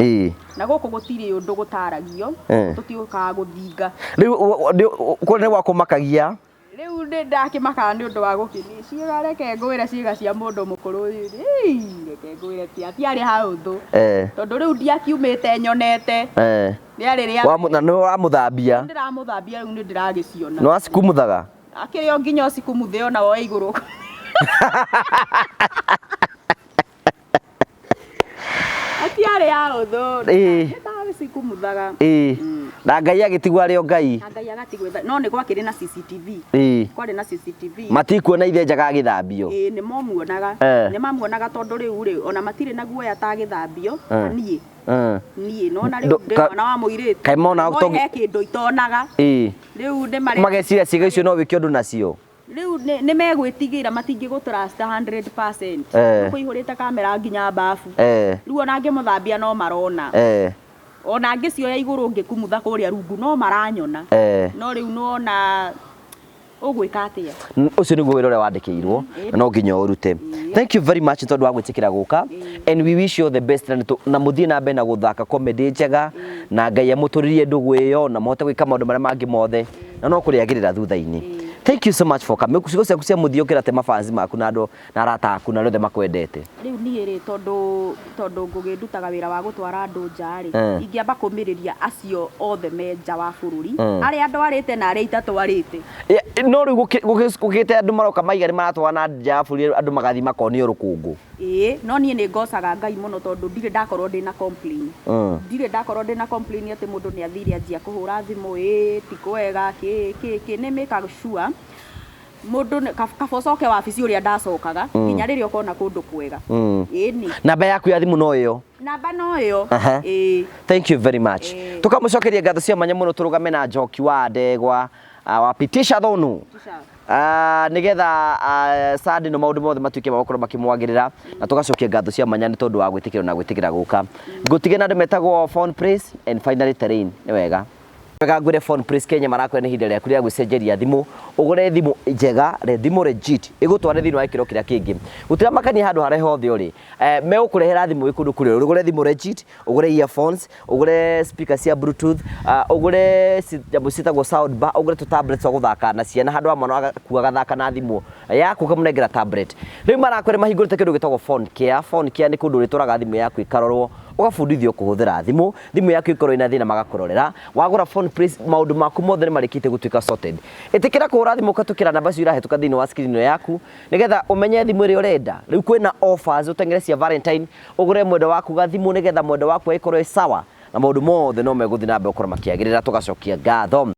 na guku gutiri undu gutaragio tutioka guthinga riu kone gwa kumakagia riu ndakimaka ni undu wa gukini ciiga reke ngwire ciiga cia mundu mukuru reke ngwire tiari hauthu tondu riu ndiakiumite nyonete niari ria na no wamuthambia ndiramuthambia riu ni ndiragiciona no asikumuthaga akirio nginya ucikumuthe ona wo iguru atiare hauthu sikumuthaga na Ngai agitigwa ari o Ngai Ngai agatigwa no ni gwakiri na CCTV kwari na CCTV matikuona ithe njaga githambio ni mamuonaga tondu riu ri ona matire na guoya ta githambio nie no na riu na wa muiritu kai mona utongi kindu itonaga riu ni mari mageciria ciga icio no wiki undu nacio riu ni megwitigira matingi gutrust 100% kuihurite kamera nginya bafu riu ona ngimuthambia no marona ona ngicioya iguru ngikumutha kuria rungu no maranyona no riu nona ugwika atia ucio niguo wira uria wandikirwo no nginya urute. Thank you very much tondu wa gwitikira guka and we wish you the best na muthie na mbere na guthaka comedy njega na Ngai amuturirie ndugu iyo na mote gwika maundu maria mangi mothe na no kuriagirira thutha-ini. Thank you so much for coming. Kusigo cia kucia muthio kira te mafanzi maku na ndo na rata aku na rothe makwendete. Riu ni ri tondu ngugindutaga wira wa gutwara andu nja ri ingiamba kumiriria acio othe me nja wa bururi ari andu arite na ari itatwarite. No riu gukite andu maroka maigari maratwana nja bururi andu magathi makonio rukungu. No nie ni ngocaga Ngai muno tondu ndire ndakorwo ndina complain. Ndire ndakorwo ndina complain ati mundu ni athire anjia kuhura thimu ti kwega ki ni make sure mundu kabocoke wabici uria ndacokaga nginya riria ukona kundu kwega. Ni namba yaku ya thimu no iyo? Namba no iyo. Thank you very much. Tukamucokeria ngatho cia manya muno turugame na Njoki wa Ndegwa wapitisha thonu nigetha Sadi no maundu mothe matuike magokorwo makimwagirira na tugacokia ngatho cia manya ni tondu wa gwitikira na gwitikira guka ngutige na andu metagwo Phone Praise and finally Terrain ni wega wega ngwire Phone Praise Kenya marakwene ihinda riaku ria gwicenjeria thimu ugure thimu njega thimu legit igutware thini wa ikiro kiria kingi gutira makani handu hare hothe uri me ukurehera thimu ikundu kuri ugure thimu legit ugure earphones ugure speakers cia bluetooth ugure jabu citagwo sound bar ugure tu tablets wa guthaka na ciana handu amana kuaga thaka na thimu yaku kamunengera tablet riu marakwere mahingurite kindu gitagwo phone care ni kundu rituraga thimu yaku ikarorwo ugabundithio kuhuthira thimu yaku ikorwo ina thina magakurorera wagura Phone Praise maundu maku mothe ni marikite gutuika sorted itikira kuhura thimu ukatukira namba cio irahetuka thini wa screen yaku nigetha umenye thimu iri urenda riu kwina offers utengere cia Valentine ugure mwendo waku ga thimu nigetha mwendo waku ikorwo sawa na maundu mothe no meguthi na mbe ukorwo makiagirira tugacokia ngatho.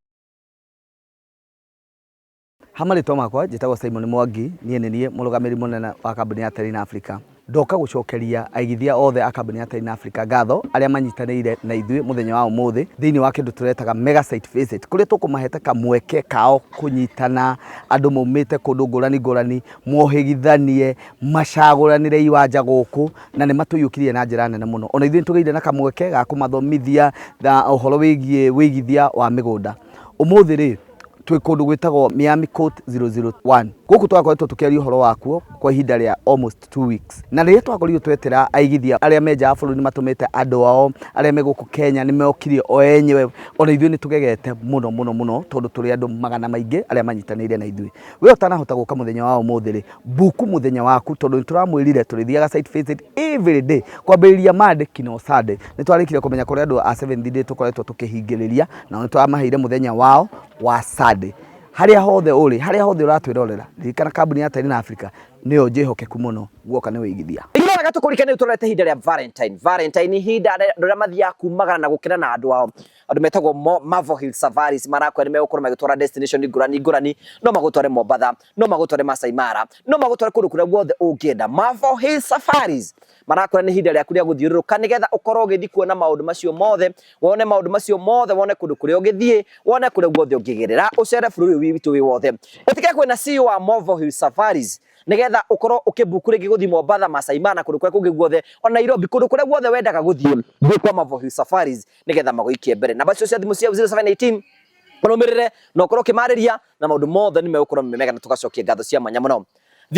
Hamarĩtwa makwa njĩtagwo Simon Mwangi niĩ nĩ niĩ mũrũgamĩrĩri mũnene wa kambuni ya Terrain Africa. Ndoka gũcokeria aigithia othe a kambuni ya Terrain Africa ngatho arĩa manyitanĩire na ithuĩ mũthenya wa ũmũthĩ thĩinĩ wa kĩndũ tũretaga mega site visit kũrĩa tũkũmahete kamweke kao kũnyitana andũ maumĩte kũndũ ngũrani mohĩgithanie macagũranĩre iwanja gũkũ na nĩ matũiyũkirie na njĩra nene mũno. Ona ithuĩ tũgeire na kamweke ga kũmathomithia ũhoro wĩgiĩ wĩigithia wa mĩgũnda. Ũmũthĩ rĩ twi kundu gwitagwo Miami Court 001 guku twakoretwo tukiaria uhoro wakuo kwa ihinda ria almost 2 weeks na riria twakorirwo twetera aigithia aria menja bururi matumite andu ao aria me guku Kenya ni meokirie o enyewe ona ithuĩ ni tugegete muno tondu turi andu magana maingi aria manyitanĩire na ithuĩ. We utanahota guka muthenya wa ũmũthĩ ri buku muthenya waku tondu ni turamwirire turithiaga site visit every day kwambĩrĩria Monday kino Sunday ni twarikire kumenya kuri andu a 7 day tukoretwo tukihingĩrĩria na ni twamaheire muthenya wao wa Sunday. Haria hothe uri haria hothe uratwirorera ririkana kambuni ya Terrain Africa niyo njihokeku muno guoka ni wigithia igiraga tukurikane turete hinda ria Valentine hinda ria mathia kumagana na gukena na andu ao andu metagwo Marvel Hill Safaris marakwere megukora magitwara destination ngurani no magutware Mombasa no magutware Masai Mara no magutware kundu kuria guothe ungienda. Marvel Hill Safaris marakwere ni hinda ria kuria guthiururuka nigetha ukorwo ugithi kuona maundu macio mothe wone maundu macio mothe wone kundu kuria ugithie wone kuria guothe ungigirira ucere bururi witu wi wothe utike kwena CEO wa Marvel Hill Safaris nigetha ukorwo ukibukure giguthi Mombasa Masai Mara kundu kuria kungi guothe ona Nairobi kundu kuria guothe wendaga guthie kwa Marvel Hill Safaris nigetha maguikie mbere namba cio cia thimu cia 0718 manumirire no ukorwo kimariria na maundu mothe ni megũkorwo memega na tugacokia ngatho cia manya muno.